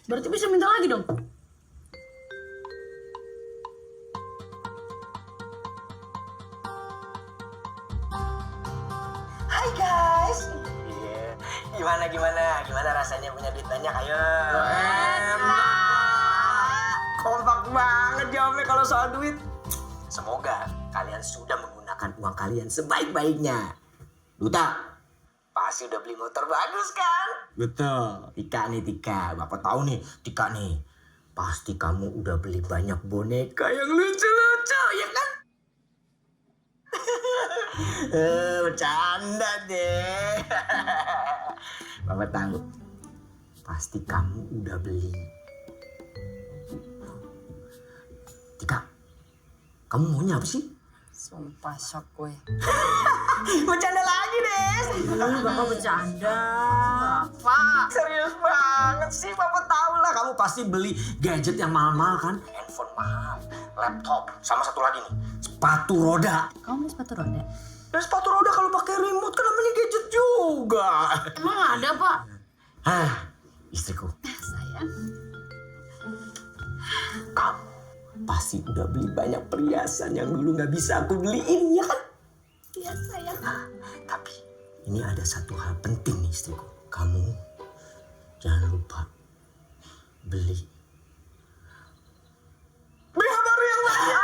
berarti bisa minta lagi dong. Hai guys. Gimana rasanya punya duit banyak? Ayo. Kompak banget jawabnya kalau soal duit. Semoga kalian sudah menggunakan uang kalian sebaik-baiknya. Duta, pasti udah beli motor bagus kan? Betul. Tika, Bapak tahu nih, Tika nih. Pasti kamu udah beli banyak boneka yang lucu-lucu, ya kan? Bercanda deh. Bapak tahu, pasti kamu udah beli. Tika, kamu maunya apa sih? Sumpah shock gue. Bercanda lagi, Des. Bapak bercanda. Bapak, serius banget sih. Bapak tahu lah, kamu pasti beli gadget yang mahal-mahal kan? Handphone mahal, laptop, sama satu lagi nih, sepatu roda. Kamu beli sepatu roda? Dan sepatu roda kalau pakai remote kan namanya gadget juga. Emang ada, Pak? Hah, istriku. Sayang. Kamu pasti udah beli banyak perhiasan yang dulu nggak bisa aku beliin, ya kan? Iya, sayang. Tapi ini ada satu hal penting nih, istriku. Kamu jangan lupa beli baru yang baru.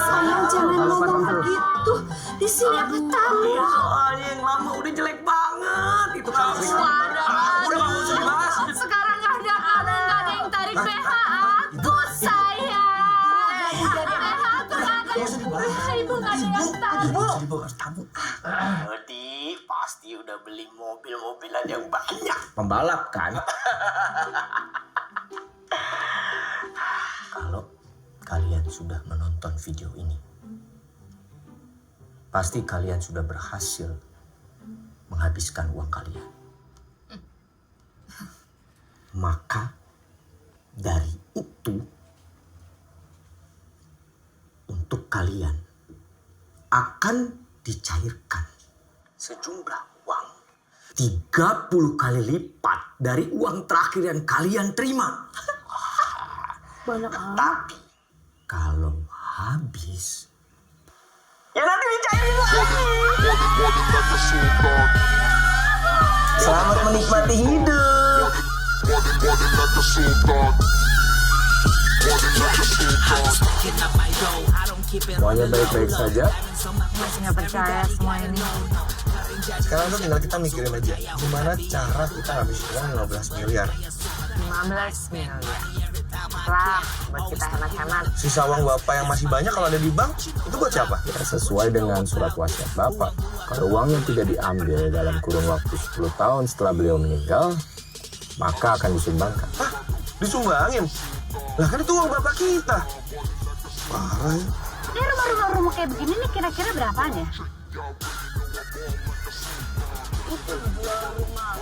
Sayang, jangan ngomong begitu. Di sini apa tahu? Soalnya yang lama udah jelek banget. Itu kalau Udah nggak usah dibahas. Sekarang nggak ada kamu, nggak ada yang tadi balik BH aku sayang. BH aku nggak ada. Ibu nggak ada yang tahu. Jadi pasti udah beli mobil-mobilan yang banyak. Pembalap kan? Kalau kalian sudah menonton video ini, pasti kalian sudah berhasil menghabiskan uang kalian. Maka dari itu, untuk kalian akan dicairkan sejumlah uang 30 kali lipat dari uang terakhir yang kalian terima. Banyak amat. Tapi kalau habis, ya nanti dicairin lagi. Selamat menikmati hidup. Semuanya baik-baik saja. Masih nggak percaya semua ini. Sekarang tuh tinggal kita mikirin aja gimana cara kita ngabisin uang 15 miliar. 15 miliar. Lah, buat kita hemat-hemat. Sisa uang bapak yang masih banyak kalau ada di bank, itu buat siapa? Ya, sesuai dengan surat wasiat Bapak. Kalau uangnya tidak diambil dalam kurun waktu 10 tahun setelah beliau meninggal, maka akan disumbangkan. Hah? Disumbangin? Lah kan itu uang bapak kita. Parah ya. Ini rumah-rumah kayak begini nih kira-kira berapaan ya? Itu jual rumah.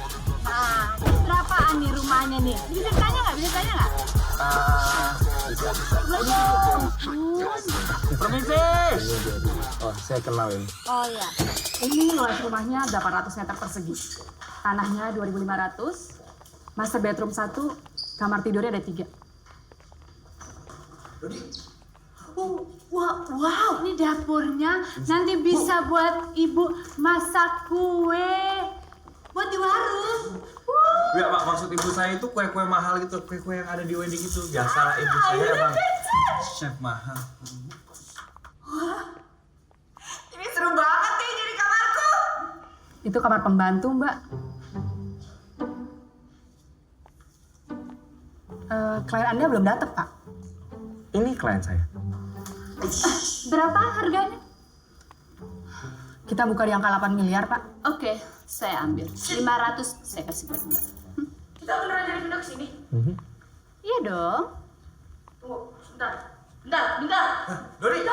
Nah, berapaan nih rumahnya nih? Bisa tanya nggak? Bisa. Permisi. Oh, saya kenal ini. Oh iya. Ini luas rumahnya 800 meter persegi. Tanahnya 2.500. Master bedroom 1, kamar tidurnya ada 3. Wow, ini dapurnya nanti bisa buat ibu masak kue buat di warung. Ya pak, maksud ibu saya itu kue-kue mahal gitu, kue-kue yang ada di wedding itu. Biasa ibu saya emang chef mahal. Wah, ini seru banget nih jadi kamarku. Itu kamar pembantu, Mbak. Klien Anda belum datang, Pak. Ini klien saya. Berapa harganya? Kita buka di angka 8 miliar, Pak. Oke, saya ambil. 500 saya kasih buat Mbak. Kita beneran jadi pindah ke sini? Iya dong. Tunggu, bentar. Dori.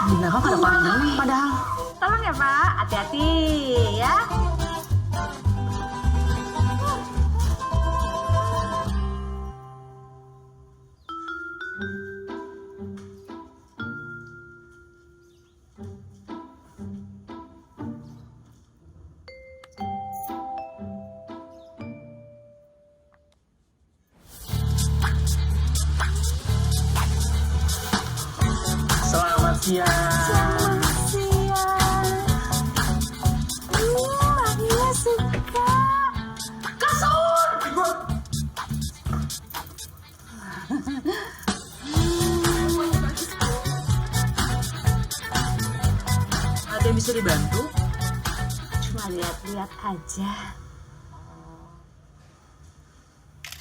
Di belakang ada pandang nih, padahal. Tolong ya Pak, hati-hati ya. Selamat siang. Maria suka. Kasur. Ada yang bisa dibantu? Cuma lihat-lihat aja.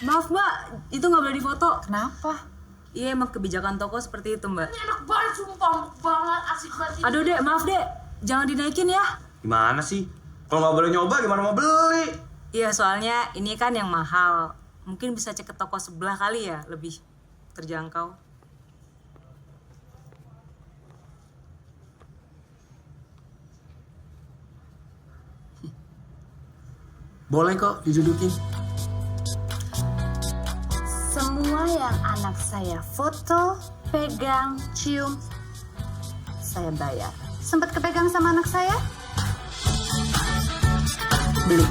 Maaf, Mbak. Itu nggak boleh difoto. Kenapa? Iya, emang kebijakan toko seperti itu, Mbak. Ini enak banget, sumpah enak banget, asik banget. Aduh, Dek. Maaf, Dek. Jangan dinaikin ya. Gimana sih? Kalau nggak boleh nyoba, gimana mau beli? Iya, soalnya ini kan yang mahal. Mungkin bisa cek ke toko sebelah kali ya, lebih terjangkau. Boleh kok didudukin. Semua yang anak saya foto, pegang, cium, saya bayar. Sempat kepegang sama anak saya? Beli.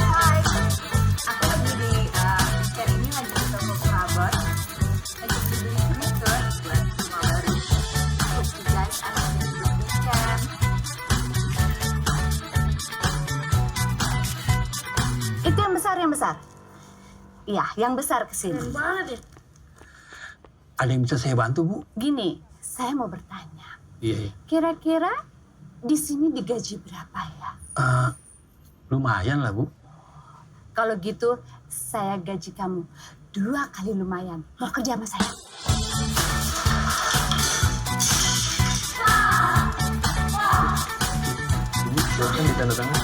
Hai, aku lagi di weekend ini lagi di toko kerabat. Lagi beli sneaker buat semua baru. Hope you guys are having a good weekend. Itu yang besar, yang besar. Iya, yang besar kesini. Keren banget ya. Ada yang bisa saya bantu, Bu? Gini, saya mau bertanya. Iya. Kira-kira di sini digaji berapa ya? Lumayan lah, Bu. Kalau gitu, saya gaji kamu 2 kali lumayan. Mau kerja sama saya? Ibu, silahkan ditandatangan.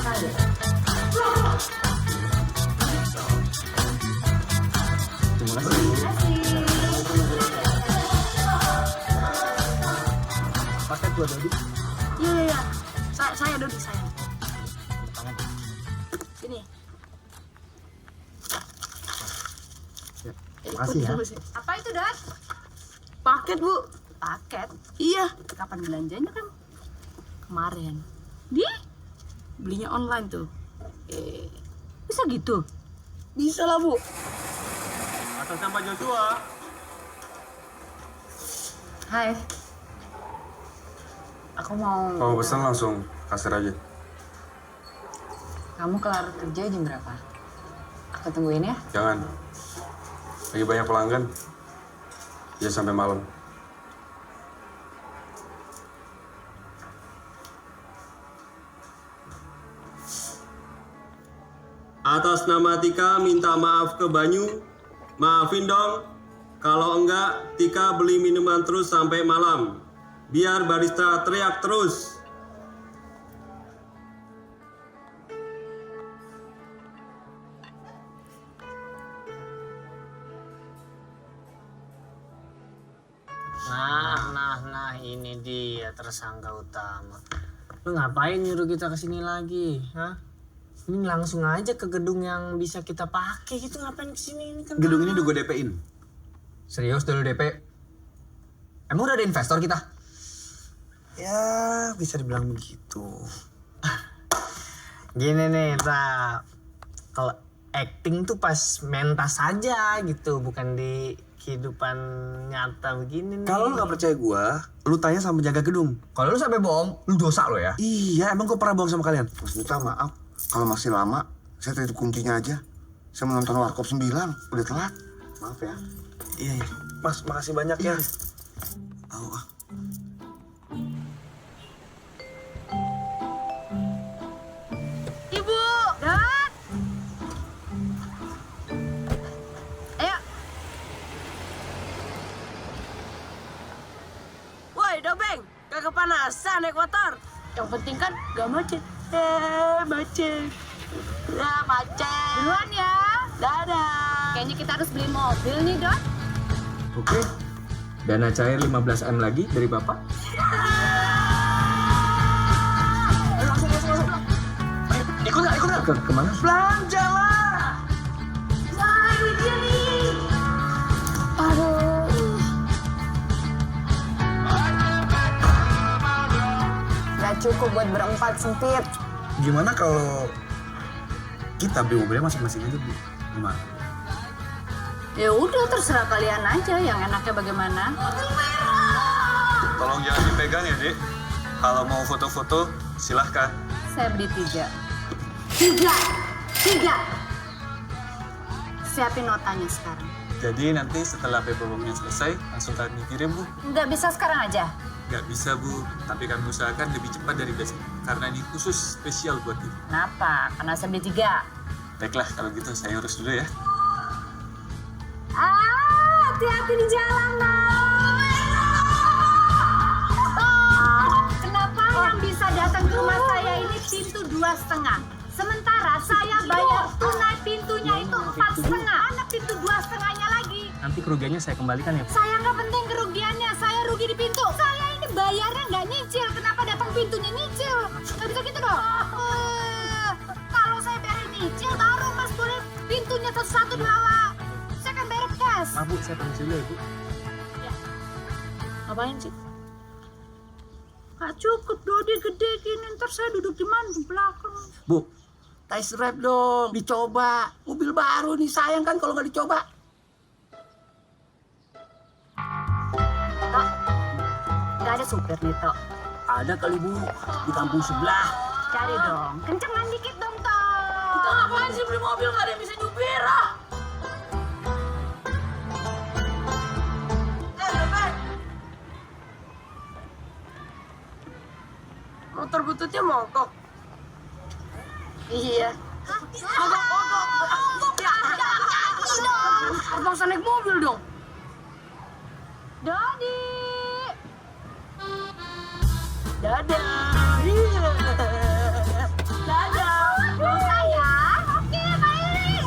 Terima kasih. Pakai buat Dodi. Iya. Saya Dodi, saya. Sini. Terima kasih ya. Apa itu, Dad? Paket, Bu. Paket? Iya. Kapan belanjanya, kan? Kemarin. Di? Belinya online tuh. Bisa gitu? Bisa lah, Bu. Atas nama Joshua. Hai. Aku mau... Kalau pesan langsung kasir aja. Kamu kelar kerja jam berapa? Aku tungguin ya. Jangan. Lagi banyak pelanggan. Ya sampai malam. Atas nama Tika minta maaf ke Banyu. Maafin dong. Kalau enggak, Tika beli minuman terus sampai malam. Biar barista teriak terus. Nah, ini dia tersangka utama. Lu ngapain nyuruh kita kesini lagi, hah? Ini langsung aja ke gedung yang bisa kita pakai gitu, ngapain kesini? Ini kan Gedung ini udah gue DP-in. Serius dulu DP? Emang udah ada investor kita? Ya, bisa dibilang begitu. Gini nih, kalau acting tuh pas mentas aja gitu, bukan di kehidupan nyata begini nih. Kalau lu gak percaya gue, lu tanya sama penjaga gedung. Kalau lu sampai bohong, lu dosa lo ya? Iya, emang gue pernah bohong sama kalian? Mas Duta, maaf. Kalau masih lama, saya titip kuncinya aja. Saya mau nonton Warkop 9, udah telat. Maaf ya. Iya. Mas, makasih banyak ya. Ibu! Dad! Ayo. Woi, Dobeng. Gak kepanasan naik motor. Yang penting kan gak macet. Macet. Ya, macet. Duluan ya. Dadah. Kayaknya kita harus beli mobil nih, Dot. Oke. Dana cair 15M lagi dari Bapak. Langsung. Ayo, ikut nggak? Kemana? Belanja lah. Wah, ini dia nih. Aduh. Gak cukup buat berempat, sempit. Gimana kalau kita beli mobilnya masing-masing aja, Bu? Gimana? Ya udah, terserah kalian aja yang enaknya bagaimana. Tolong jangan dipegang ya, Dek. Kalau mau foto-foto, silahkan. Saya beli 3. 3! Siapin notanya sekarang. Jadi nanti setelah paperworknya selesai, langsung kami kirim, Bu. Nggak bisa sekarang aja? Nggak bisa, Bu. Tapi kami usahakan lebih cepat dari biasanya. Karena ini khusus spesial buat Ibu. Kenapa? Karena saya beli 3. Baiklah, kalau gitu saya urus dulu ya. Hati-hati di jalan, Kenapa yang bisa datang ke rumah saya ini pintu 2,5? Sementara saya bayar tunai pintunya itu 4,5. Mana pintu 2,5-nya lagi? Nanti kerugiannya saya kembalikan ya, Bu. Saya nggak penting kerugiannya, saya rugi di pintu. Saya ini bayarnya nggak nyicil, kenapa datang pintunya nyicil? Nggak bisa gitu dong. Kalau saya bayar nyicil, baru Mas boleh pintunya satu-satu dibawa. Saya kan bayar cash. Maaf, Bu, saya permisi dulu ya, Bu. Ngapain sih? Gak cukup, Dodi gede gini, ntar saya duduk di mana? Di belakang. Bu, test drive dong, dicoba. Mobil baru nih, sayang kan kalau nggak dicoba. Tok, gak ada supir nih, Tok. Ada kali, Bu, di kampung sebelah. Cari dong, kencengan dikit dong, Tok. Kita ngapain sih beli mobil, gak ada yang bisa nyupir, Lututnya mogok. Iya. Mogok. Terpaksa naik mobil dong. Dodi. Dadah. Dadah. Aduh sayang. Oke, baik.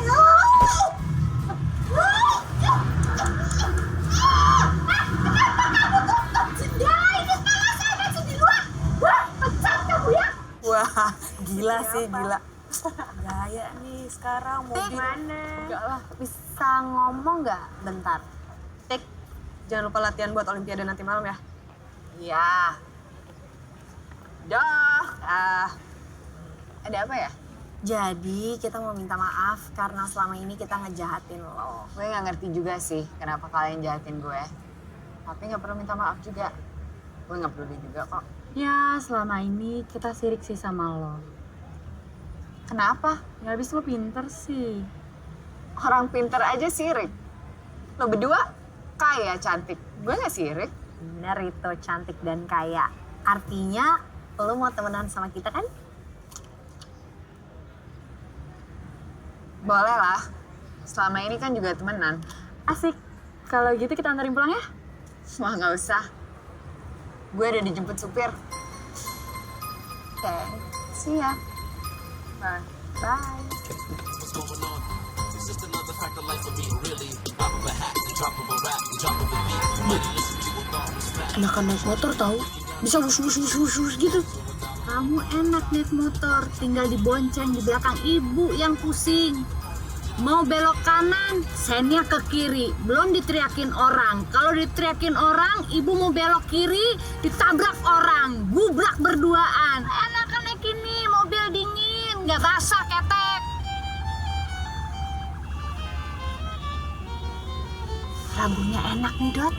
Wah, gila sih, gila. Gaya nih sekarang mobil. Mana? Enggak lah. Bisa ngomong nggak bentar? Tik, jangan lupa latihan buat Olimpiade nanti malam ya. Iya. Dah. Ada apa ya? Jadi kita mau minta maaf karena selama ini kita ngejahatin lo. Gue nggak ngerti juga sih kenapa kalian jahatin gue. Tapi nggak perlu minta maaf juga. Gue nggak peduli juga kok. Ya, selama ini kita sirik sih sama lo. Kenapa? Ya habis lo pinter sih. Orang pinter aja sirik. Lo berdua kaya, cantik. Gue nggak sirik. Bener itu, cantik dan kaya. Artinya lo mau temenan sama kita kan? Boleh lah. Selama ini kan juga temenan. Asik. Kalau gitu kita anterin pulang ya? Wah, nggak usah. Gue udah dijemput supir. Oke. Siap. Bye. Bye. Enakan naik motor tahu. Bisa wus gitu. Kamu enak naik motor, tinggal dibonceng di belakang ibu yang pusing. Mau belok kanan, sennya ke kiri. Belum diteriakin orang. Kalau diteriakin orang, ibu mau belok kiri, ditabrak orang. Gubrak berduaan. Enakan naik ini, mobil dingin, nggak basah ketek. Lagunya enak nih, Dot.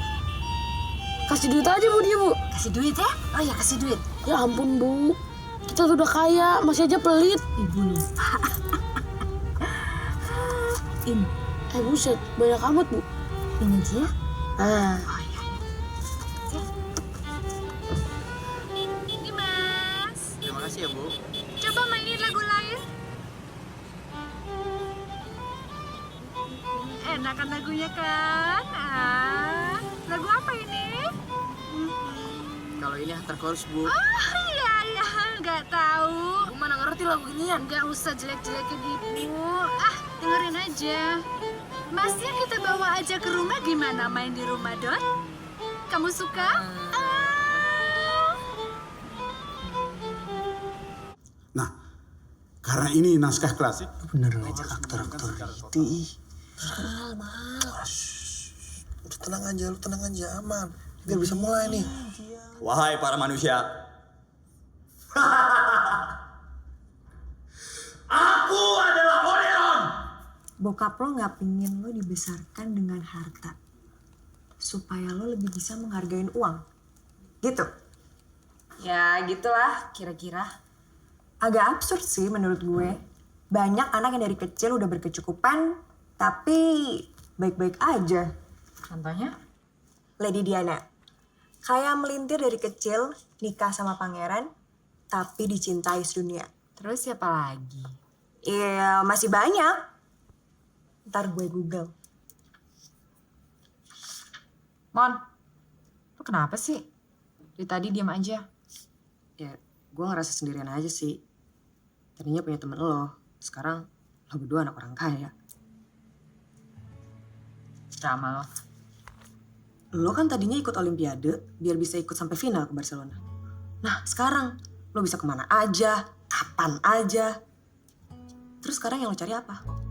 Kasih duit aja Bu dia, Bu. Kasih duit ya? Oh ya, kasih duit. Ya ampun, Bu. Kita sudah kaya, masih aja pelit. Ibu nih. Ini. Buset, banyak amat, Bu. Ini aja ya? Ini, Mas. Terima kasih ya, Bu. Coba mainin lagu lain. Enakan lagunya kan? Lagu apa ini? Kalau ini Hunter Chorus, Bu. Oh iya, nggak tahu. Bu mana ngerti lagu ginian. Nggak usah jelek-jelekin ibu. Dengerin aja. Masnya kita bawa aja ke rumah, gimana main di rumah, Dot? Kamu suka? Nah, karena ini naskah klasik. Bener ngajak aktor-aktor itu. Udah tenang aja, aman. Biar bisa mulai nih. Wahai para manusia. Aku adalah Odeon. Bokap lo nggak pingin lo dibesarkan dengan harta. Supaya lo lebih bisa menghargain uang. Gitu. Ya gitulah kira-kira. Agak absurd sih menurut gue. Banyak anak yang dari kecil udah berkecukupan, tapi baik-baik aja. Contohnya? Lady Diana. Kayak melintir dari kecil, nikah sama pangeran, tapi dicintai sedunia. Terus siapa lagi? Iya, masih banyak. Ntar gue Google. Mon, lu kenapa sih? Dari tadi diam aja. Ya, gue ngerasa sendirian aja sih. Tadinya punya temen lo, sekarang lo berdua anak orang kaya. Drama lo. Lo kan tadinya ikut Olimpiade biar bisa ikut sampai final ke Barcelona. Nah, sekarang lo bisa kemana aja, kapan aja. Terus sekarang yang lo cari apa?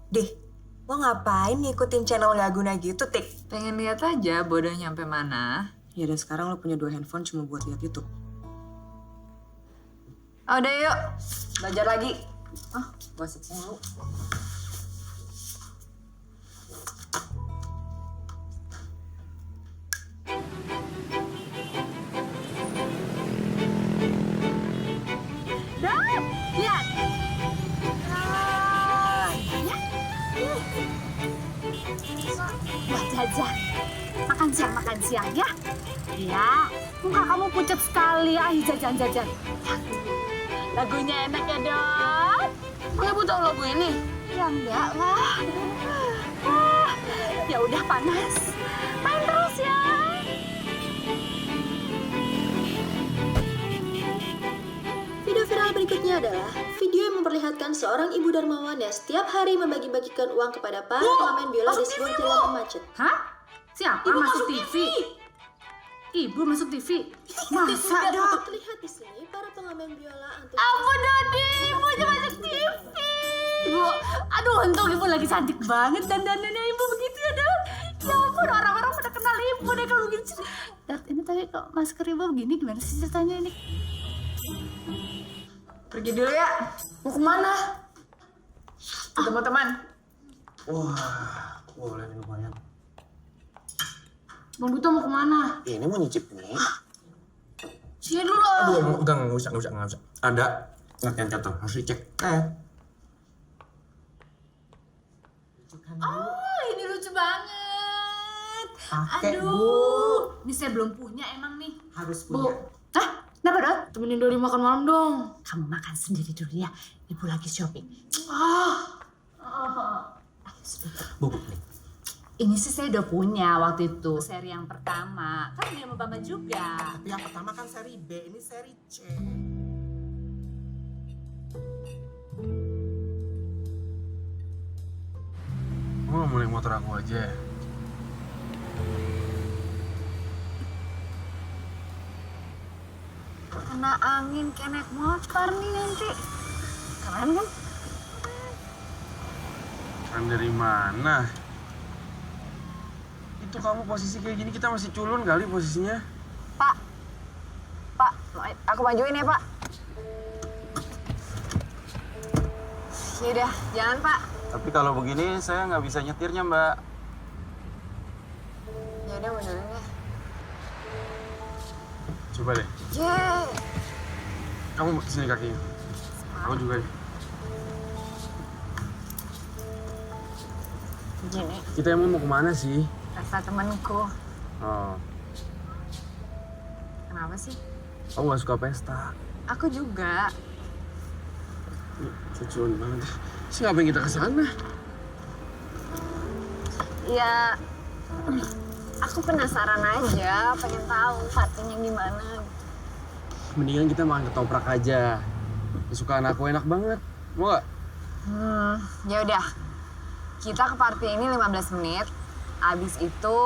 Deh, lo ngapain ngikutin channel gak guna gitu, Tik? Pengen lihat aja bodoh nyampe mana. Ya dan sekarang lo punya 2 handphone cuma buat lihat YouTube. Udah yuk, belajar lagi. Gue seks mulu. jajan. Makan siang ya. Iya, muka kamu pucat sekali. Ayo jajan. Lagunya enak ya, Dot. Emang Ibu tahu lagu ini? Ya enggak lah. Ya udah panas. Main terus ya. Video viral berikutnya adalah video yang memperlihatkan seorang ibu dermawan yang setiap hari membagi-bagikan uang kepada para pengamen biola di sebuah jalan macet. Hah? Siapa Ibu masuk masuk TV? Ibu masuk TV? Masa, Dok? Terlihat di sini para pengamen biola antusias. Ampun, Dodi. Ibunya masuk TV. Ibu, aduh untung Ibu lagi cantik banget dandanannya Ibu begitu ya, Dok. Ya ampun, orang-orang pada kenal Ibu deh kalau begini. Dot, ini tapi kok masker Ibu begini gimana sih ceritanya ini? Pergi dulu ya. Mau kemana? Ketemu teman. Wah, boleh nih lumayan. Bang Buto mau kemana? Ini mau nyicip nih. Sini dulu. Aduh, nggak usah. Ada latihan kata, harus dicek. Oh, ini lucu banget. Pakai, Aduh, ini saya belum punya emang nih. Harus Bu. Hah? Kenapa, Dot? Temenin Dodi makan malam dong. Kamu makan sendiri dulu ya. Ibu lagi shopping. Ayo sebentar. Bu, nih. Ini sih saya udah punya waktu itu. Seri yang pertama. Kan dia sama Bamba juga. Tapi yang pertama kan seri B, ini seri C. Kamu nggak mau naik motor aku aja? Kena angin kayak naik motor nih nanti. Keren kan? Kan dari mana? Itu kamu posisi kayak gini, kita masih culun kali posisinya. Pak, aku majuin ya, Pak. Yaudah, jalan, Pak. Tapi kalau begini saya nggak bisa nyetirnya, Mbak. Yaudah, mundurin ya. Coba deh. Yeay. Kamu sini kakinya. Aku juga. Gini, Kita emang mau kemana sih? kata temanku. Oh, Kenapa sih? aku nggak suka pesta. Aku juga. Cucuan banget. Sih ngapain kita ke sana? Ya, aku penasaran aja, pengen tahu partinya gimana. Mendingan kita makan ketoprak aja. Kesukaan aku enak banget. Mau nggak? Ya udah. Kita ke party ini 15 menit. Abis itu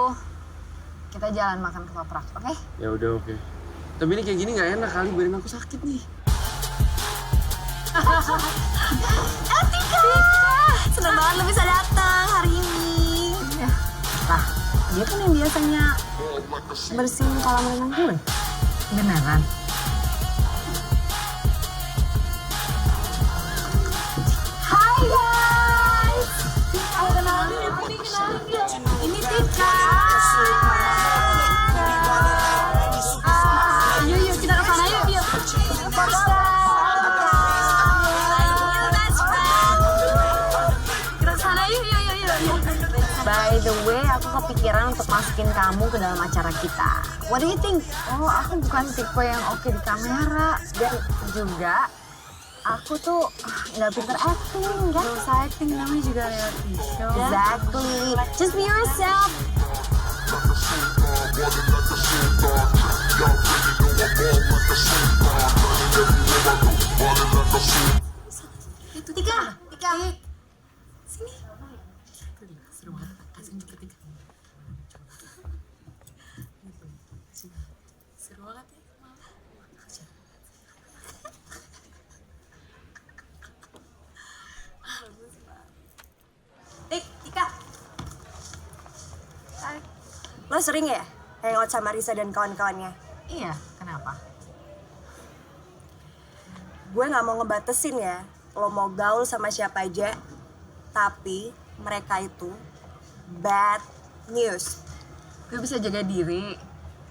kita jalan makan ketoprak, oke? Ya udah, oke. Tapi ini kayak gini nggak enak kali, badan aku sakit nih. Tika! Seneng banget lo bisa datang hari ini. Lah, dia kan yang biasanya bersihin kolam renang gue. Beneran? Hai guys! Aku kenalin ya, ini Tika. Yuk, kita ke sana yuk. Kita ke sana yuk. By the way, aku kepikiran untuk masukin kamu ke dalam acara kita. What do you think? Oh, aku bukan tipe yang oke di kamera. Dan juga, aku tuh nggak pinter acting, kan? Gak usah acting, namanya juga reality show. Exactly. Just be yourself. Tika. Sini. Seru banget, kasih juga Tika. Seru banget ya. Tika. Lo sering ya hangout sama Risa dan kawan-kawannya? Iya, kenapa? Gue gak mau ngebatesin ya, lo mau gaul sama siapa aja, tapi mereka itu bad news. Gue bisa jaga diri.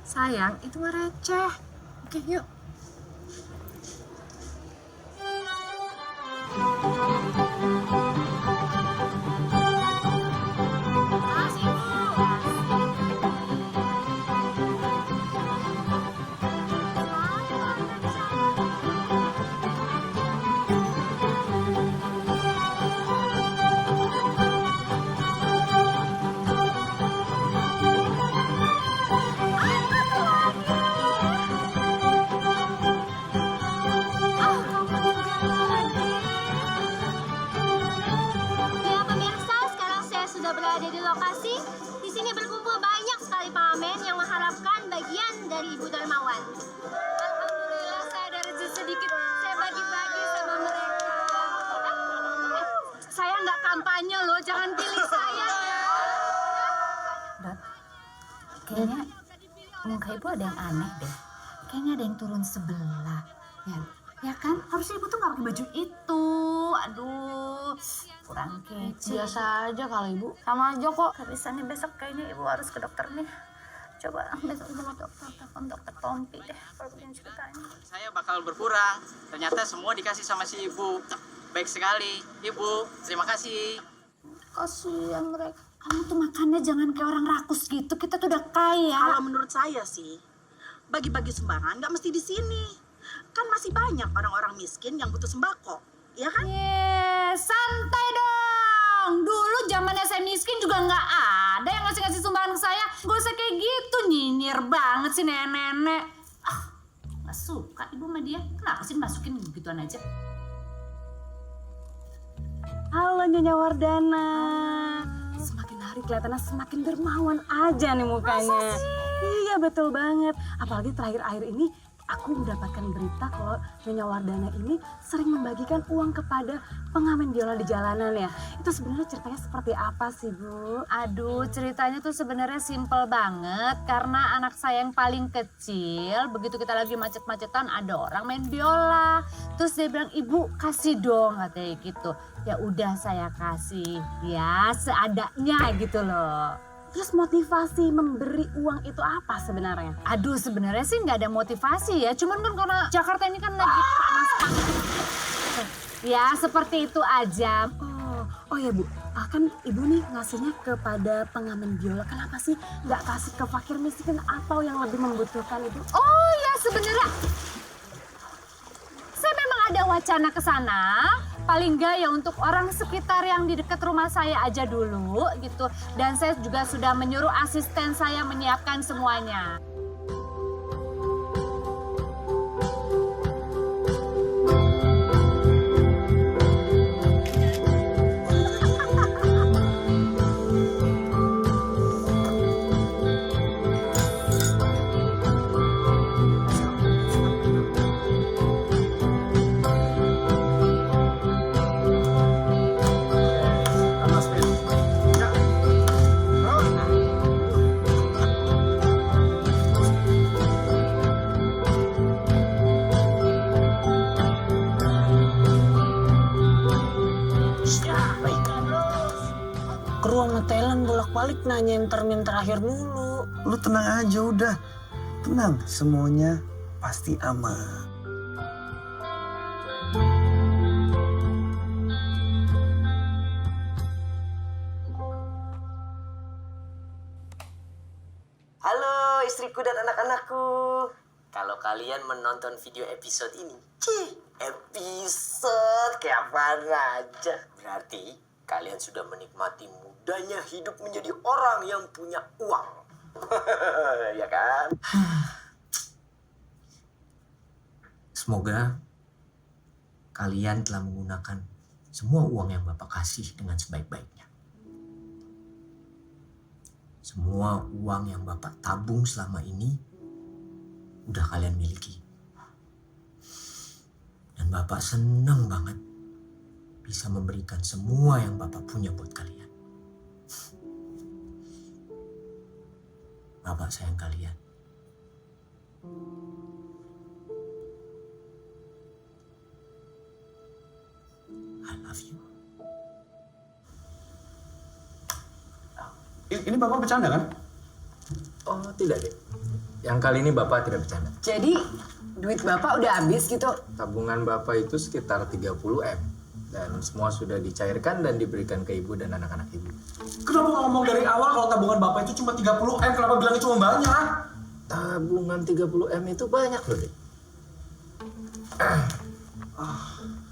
Sayang, itu mah receh. Oke, yuk. Mas, Ibu. lokasi, di sini berkumpul banyak sekali pengamen yang mengharapkan bagian dari Ibu Darmawan. Alhamdulillah saya ada rezeki sedikit, saya bagi-bagi sama mereka. Saya nggak kampanye loh, jangan pilih saya ya. Dot, kayaknya muka ibu ada yang aneh deh. Kayaknya ada yang turun sebelah. Ya kan? Harusnya ibu tuh nggak pakai baju itu. Aduh, kurang kece. Biasa aja kalau ibu, sama aja kok. Gak bisa nih, besok kayaknya ibu harus ke dokter nih. Coba besok sama dokter, telepon dokter Tompi deh kalau begini ceritanya. Saya bakal berkurang. Ternyata semua dikasih sama si ibu. Baik sekali, ibu. Terima kasih. Kasihan mereka. Kamu tuh makannya jangan kayak orang rakus gitu. Kita tuh udah kaya. Kalau menurut saya sih, bagi-bagi sumbangan nggak mesti di sini. Kan masih banyak orang-orang miskin yang butuh sembako, ya kan? Santai dong. Dulu zamannya saya miskin juga nggak ada yang ngasih-ngasih sumbangan ke saya. Gak usah kayak gitu, nyinyir banget sih nenek-nenek. Gak suka ibu sama dia. Kenapa sih masukin begituan aja? Halo Nyonya Wardana. Semakin hari kelihatannya semakin dermawan aja nih mukanya. Masa sih? Iya betul banget. Apalagi terakhir-akhir ini aku mendapatkan berita kalau Nyonya Wardana ini sering membagikan uang kepada pengamen biola di jalanan ya. Itu sebenarnya ceritanya seperti apa sih, Bu? Aduh, ceritanya tuh sebenarnya simpel banget. Karena anak saya yang paling kecil, begitu kita lagi macet-macetan ada orang main biola. Terus dia bilang, "Ibu, kasih dong," katanya gitu. Ya udah saya kasih, ya seadanya gitu loh. Terus motivasi memberi uang itu apa sebenarnya? Aduh, sebenarnya sih nggak ada motivasi ya. Cuman kan karena Jakarta ini kan lagi panas. Ya seperti itu aja. Oh ya Bu, kan Ibu nih ngasihnya kepada pengamen biola. Kenapa sih nggak kasih ke fakir miskin atau yang lebih membutuhkan itu? Oh ya sebenarnya saya memang ada wacana ke sana. Paling enggak ya untuk orang sekitar yang di dekat rumah saya aja dulu gitu. Dan saya juga sudah menyuruh asisten saya menyiapkan semuanya. Kru sama Thailand bolak-balik nanyain termin terakhir mulu. Lu tenang aja udah. Tenang, semuanya pasti aman. Halo istriku dan anak-anakku. Kalau kalian menonton video episode ini, episode kayak apa aja. Berarti kalian sudah menikmati mudahnya hidup menjadi orang yang punya uang. Ya kan? Semoga kalian telah menggunakan semua uang yang Bapak kasih dengan sebaik-baiknya. Semua uang yang Bapak tabung selama ini udah kalian miliki. Dan Bapak senang banget bisa memberikan semua yang Bapak punya buat kalian. Bapak sayang kalian. I love you. Ini Bapak bercanda kan? Oh tidak deh. Yang kali ini Bapak tidak bercanda. Jadi duit Bapak udah habis gitu? Tabungan Bapak itu sekitar 30M. Dan semua sudah dicairkan dan diberikan ke Ibu dan anak-anak Ibu. Kenapa nggak ngomong dari awal kalau tabungan Bapak itu cuma 30M? Kenapa bilangnya cuma banyak? Tabungan 30M itu banyak loh deh.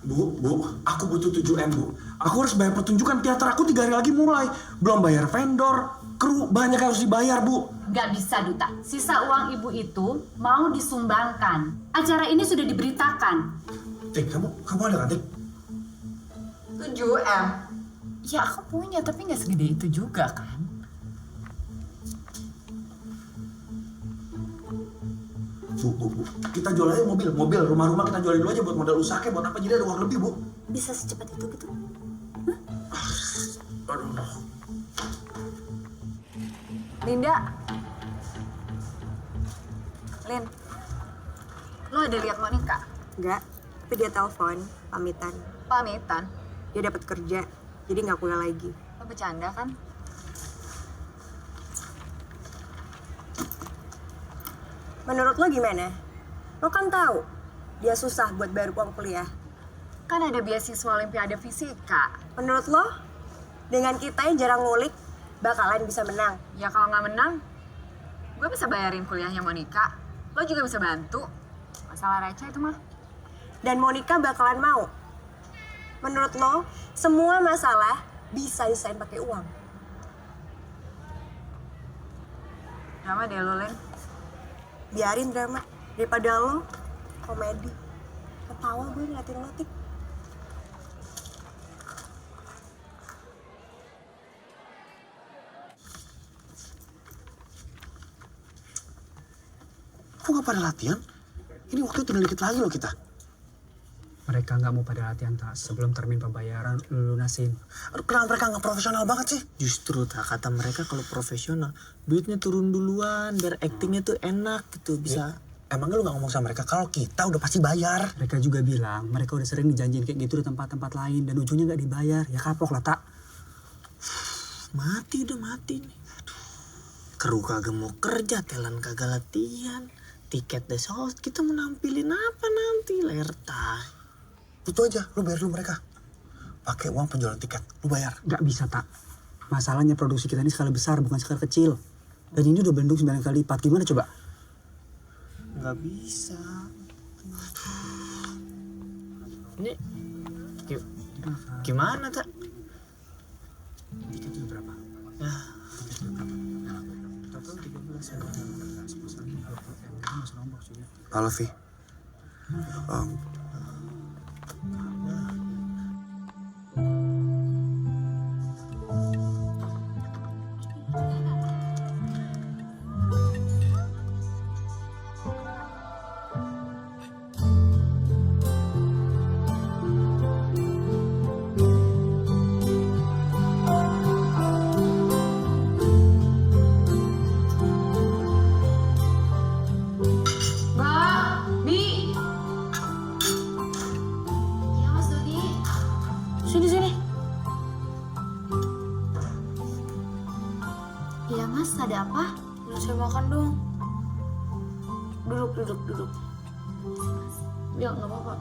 Bu, aku butuh 7M, Bu. Aku harus bayar pertunjukan teater aku 3 hari lagi mulai. Belum bayar vendor, kru, banyak yang harus dibayar, Bu. Nggak bisa, Duta. Sisa uang ibu itu mau disumbangkan. Acara ini sudah diberitakan. Tik, kamu ada kan, Tik? 7M? Ya aku punya, tapi nggak segede itu juga kan. Bu. Kita jual aja mobil, rumah-rumah kita jualin dulu aja buat modal usaha, buat apa, jadi ada uang lebih, Bu. Bisa secepat itu gitu? Aduh. Linda. Lin, lo ada lihat Monica? Enggak, tapi dia telepon, pamitan. Pamitan? Dia dapat kerja, jadi nggak kuliah lagi. Lo bercanda kan? Menurut lo gimana? Lo kan tahu dia susah buat bayar uang kuliah. Kan ada beasiswa Olimpiade Fisika. Menurut lo, dengan kita yang jarang ngulik, bakalan bisa menang? Ya kalau nggak menang, gue bisa bayarin kuliahnya Monica. Lo juga bisa bantu. Masalah receh itu mah. Dan Monica bakalan mau? Menurut lo, semua masalah bisa diselesaikan pakai uang? Drama deh lo, Len. Biarin drama, daripada lo komedi. Ketawa gue ngeliatin lo, Tik. Kok nggak pada latihan? Ini waktu tinggal dikit lagi loh kita. Mereka nggak mau pada latihan, tak. Sebelum termin pembayaran, lu lunasin. Kenapa mereka nggak profesional banget sih? Justru, tak, kata mereka kalau profesional, duitnya turun duluan, biar actingnya tuh enak gitu, bisa. Emangnya lu nggak ngomong sama mereka kalau kita udah pasti bayar? Mereka juga bilang, mereka udah sering dijanjiin kayak gitu di tempat-tempat lain, dan ujungnya nggak dibayar. Ya kapok lah, tak. Mati nih. Kru kagak mau kerja, talent kagak latihan. Tiket deh sold, kita mau nampilin apa nanti, lerta. Itu aja, lu bayar dulu mereka. Pakai uang penjualan tiket, lu bayar. Nggak bisa, tak. Masalahnya produksi kita ini skala besar, bukan skala kecil. Dan ini udah bentuk 9 kali lipat. Gimana coba? Nggak bisa. Ini gimana, tak? Tiketnya berapa? Ya. Total 13 ya. Halo, Vi. Iya mas, ada apa? Mau saya makan dong. Duduk. Ya nggak apa-apa.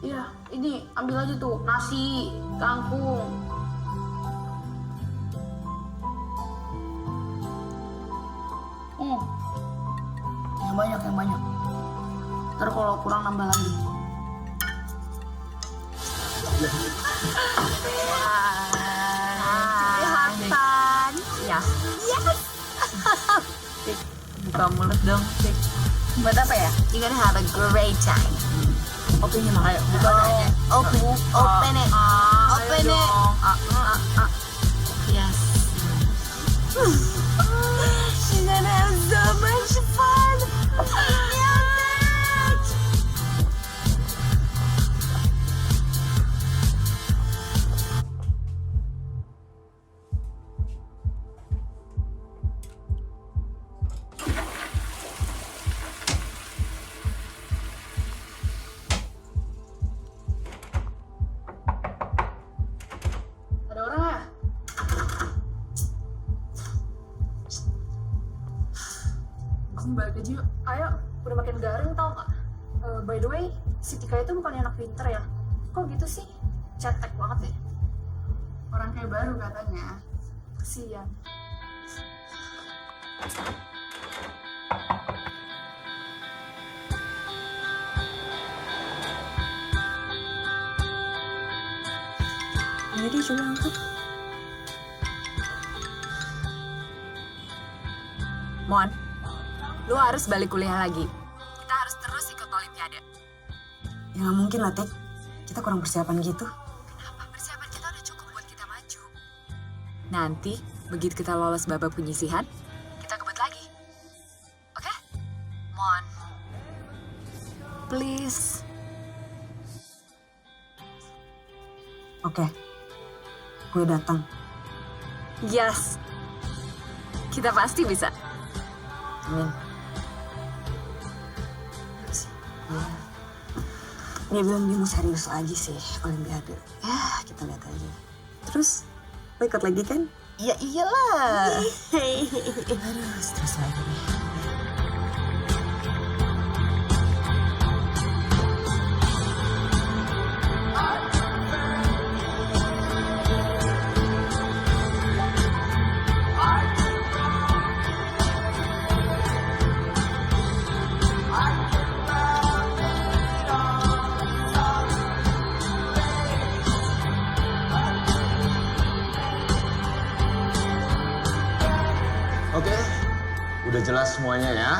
Iya, ini ambil aja tuh nasi, kangkung. Yang banyak. Ntar kalau kurang nambah lagi. Kelihatan. Ya. Yes. Buka mulut dong, Tik. Buat apa ya? You're gonna have a great time. Opennya makanya. Open it. Open it. Yes. She's gonna have so much fun. Yeah, bitch. Ada orang ya? Sini balik aja yuk. Ayo, udah makin garing tau gak? By the way, si Tika itu bukannya anak pinter ya? Kok gitu sih? Cetek banget ya? Orang kayak baru katanya. Kesian. Jadi coba angkat. Mon, lu harus balik kuliah lagi. Kita harus terus ikut Olimpiade. Ya nggak mungkin lah, Tek. Kita kurang persiapan gitu. Kenapa? Persiapan kita udah cukup buat kita maju. Nanti, begitu kita lolos babak penyisihan, kita kebut lagi. Oke? Oke, gue datang. Yes. Kita pasti bisa. Amin. Dia bilang dia mau serius lagi sih Olimpiade. Ya, kita lihat aja. Terus, lo ikut lagi kan? Ya iyalah. Aduh, stres lagi nih. Oke, udah jelas semuanya ya.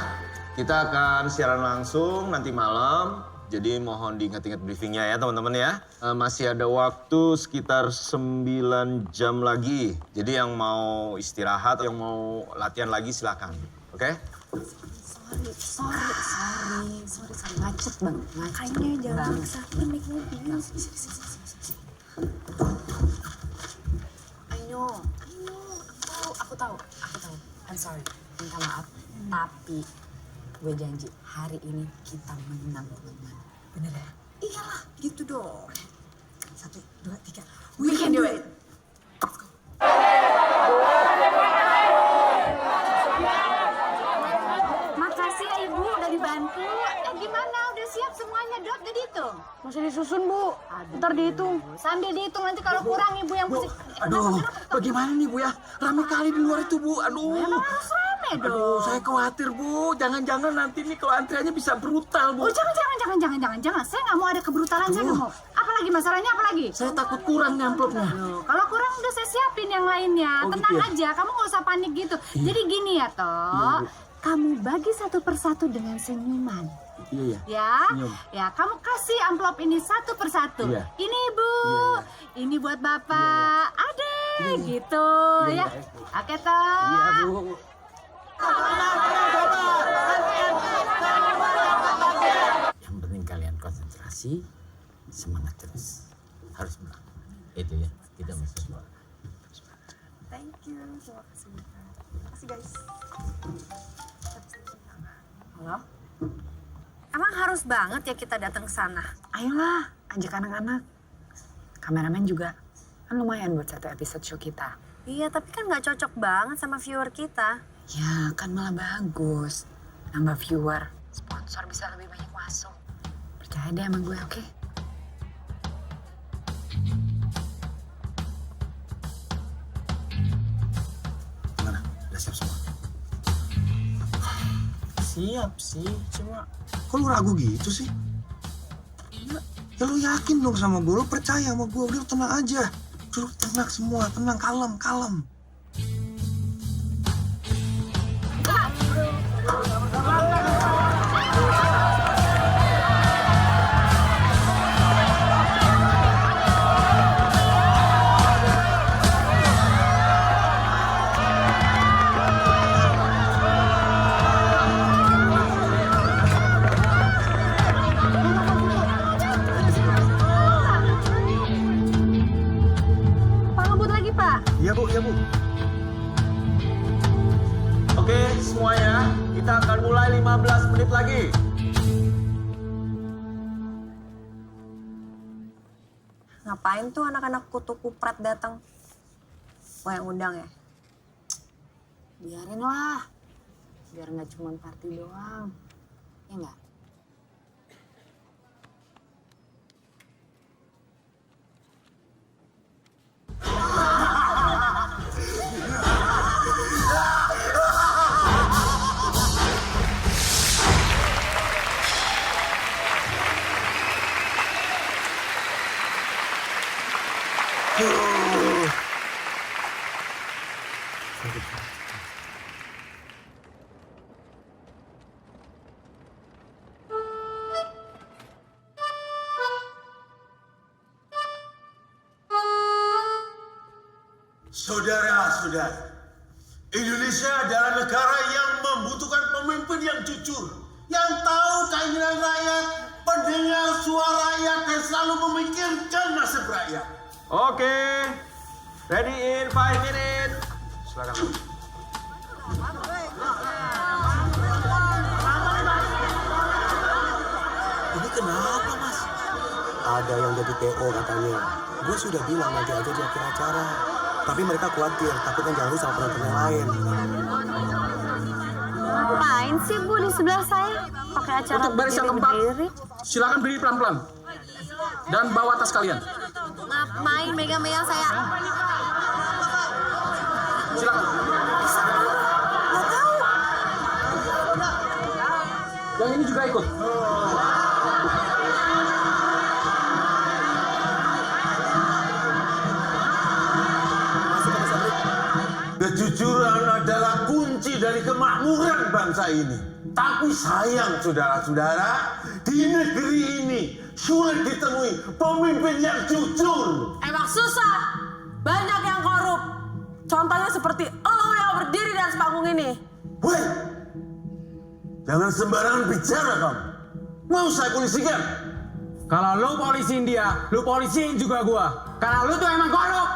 Kita akan siaran langsung nanti malam. Jadi mohon diingat-ingat briefingnya ya teman-teman ya. Masih ada waktu sekitar 9 jam lagi. Jadi yang mau istirahat, yang mau latihan lagi silakan. Oke? Sorry. Macet banget. Makanya jangan maksain naik mobil. I know. Aku tahu. I'm sorry. Minta maaf. Tapi gue janji hari ini kita menang teman-teman. Bener ya? Iyalah, gitu dong. 1, 2, 3. We can do it. Makasih ya Ibu udah dibantu. Gimana? Udah siap semuanya Dot? Udah dihitung? Masih disusun, Bu. Ntar dihitung. Sambil dihitung nanti kalau kurang Ibu yang pusing. Aduh, bagaimana nih Bu ya? Rame kali di luar itu Bu, aduh. Emang harus rame dong. Aduh, saya khawatir Bu. Jangan-jangan nanti nih kalau antriannya bisa brutal Bu. Oh jangan. Saya nggak mau ada kebrutalan, saya nggak mau. Apalagi masalahnya apalagi? Saya takut kurang nih amplopnya. Kalau kurang udah saya siapin yang lainnya. Oh, Tenang gitu ya? aja, kamu nggak usah panik gitu. Iya. Jadi gini ya Toh, kamu bagi satu persatu dengan senyuman. Iya. Ya, Senyum. ya kamu kasih amplop ini satu persatu. Iya. Ini Ibu, ini buat Bapak, Adek, gitu ya. Oke Toh. Iya Bu. Yang penting kalian konsentrasi, semangat terus. Harus menang. Itu ya, tidak bisa suara. Thank you. Terima kasih. Terima kasih guys. Halo? Emang harus banget ya kita datang ke sana? Ayolah, ajak anak-anak. Kameramen juga. Kan lumayan buat satu episode show kita. Iya, tapi kan nggak cocok banget sama viewer kita. Ya, kan malah bagus. Nambah viewer, sponsor bisa lebih banyak masuk. Percaya deh sama gue, oke? Gimana? Udah siap semua? Siap sih, cuma Kok lu ragu gitu sih? Ya lu yakin dong sama gue, lu percaya sama gue, udah tenang aja. Suruh tenang semua, tenang, kalem. Pak ngebut lagi Pak. Iya bu. Oke semuanya, kita akan mulai 15 menit lagi. Ngapain tuh anak-anak kutu kuprat datang? Lo yang undang ya? Biarin lah. Biar nggak cuma party doang. Ya nggak? Saudara-saudara, Indonesia adalah negara yang membutuhkan pemimpin yang jujur, yang tahu keinginan rakyat, pendengar suara rakyat, dan selalu memikirkan nasib rakyat. Oke. Ready in 5 minutes. Silakan. Ini kenapa, Mas? Ada yang jadi TO katanya. Gue sudah bilang nanti aja di akhir acara. Tapi mereka khawatir, takutnya ganggu sama penonton yang lain. Ngapain sih Bu di sebelah saya? Pakai acara Untuk baris yang keempat, silakan berdiri pelan-pelan. Dan bawa tas kalian. Ngapain megang-megang saya? Silakan. Yang ini juga ikut. Kejujuran adalah kunci dari kemakmuran bangsa ini. Tapi sayang saudara-saudara, di negeri ini sulit ditemui pemimpin yang jujur. Emang susah. Banyak yang korup. Contohnya seperti lo yang berdiri di atas panggung ini. Weh, jangan sembarangan bicara kamu. Mau saya polisikan? Kalau lu polisiin dia, lu polisiin juga gua. Karena lu tuh emang korup.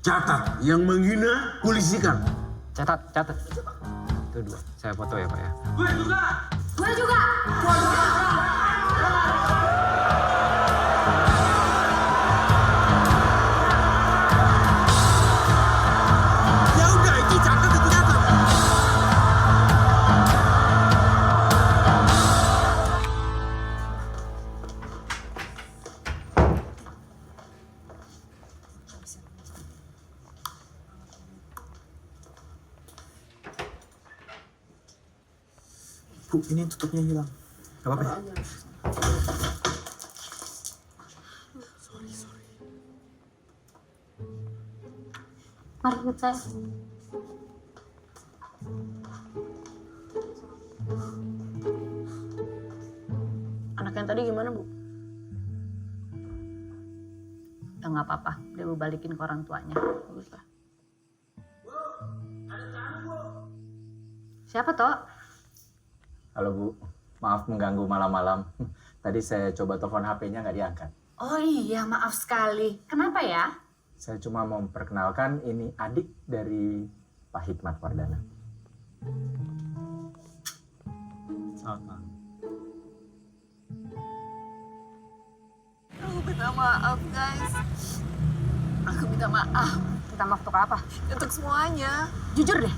Catat, yang menghina polisikan. Catat. Itu 2. Saya foto ya, Pak ya. Gue juga. Gue juga. Ya udah, itu catat. Bu, ini tutupnya hilang. Gak apa-apa ya? Mari kita. Anak yang tadi gimana, Bu? Ya nggak apa-apa, dia mau balikin ke orang tuanya. Bagus lah. Siapa toh? Halo Bu, maaf mengganggu malam-malam. Tadi saya coba telepon HP-nya nggak diangkat. Oh iya, maaf sekali. Kenapa ya? Saya cuma mau memperkenalkan ini adik dari Pak Hikmat Wardana. Selamat malam. Aku minta maaf, guys. Aku minta maaf. Minta maaf untuk apa? Untuk semuanya. Jujur deh.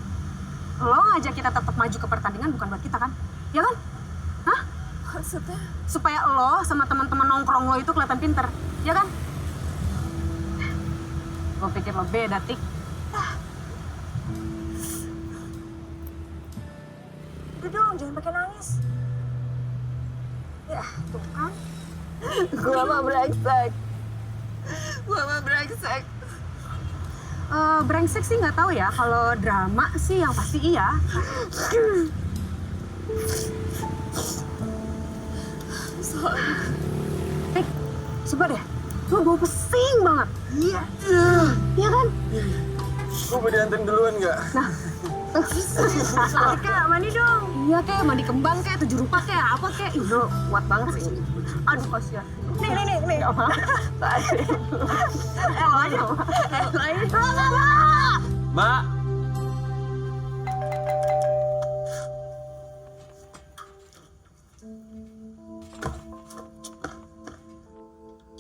Lo ngajak kita tetap maju ke pertandingan bukan buat kita kan? Ya kan? Hah? Maksudnya? Supaya lo sama teman-teman nongkrong lo itu kelihatan pinter. Ya kan? Gue pikir lo beda, Tik. Udah dong, jangan pakai nangis. Ya, tuh kan. Gua mah brengsek. Gua mah brengsek. Brengsek sih nggak tahu ya. Kalau drama sih yang pasti iya. Sorry. Coba deh. Lo bau pesing banget. Iya. Iya kan? Gue mau dianterin duluan nggak? Nah. Kak, mandi dong. Iya kayak mandi kembang kayak 7 rupa kayak apa kayak. Ih, lo kuat banget sih. Aduh, kasihan. Nih. Gak apa. Lo aja. Mbak.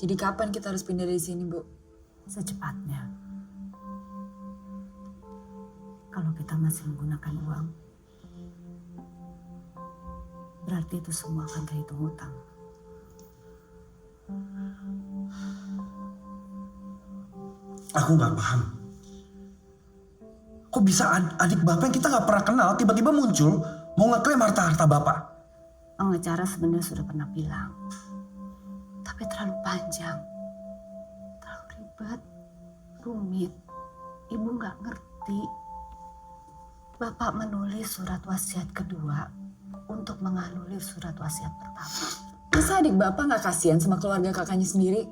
Jadi kapan kita harus pindah dari sini, Bu? Secepatnya. Kalau kita masih menggunakan uang, berarti itu semua akan terhitung hutang. Aku nggak paham. Kok bisa adik bapak yang kita nggak pernah kenal tiba-tiba muncul mau ngeklaim harta-harta bapak? Pengacara sebenarnya sudah pernah bilang, tapi terlalu panjang, terlalu ribet, rumit. Ibu nggak ngerti. Bapak menulis surat wasiat kedua untuk menganulir surat wasiat pertama. Masa adik bapak nggak kasihan sama keluarga kakaknya sendiri?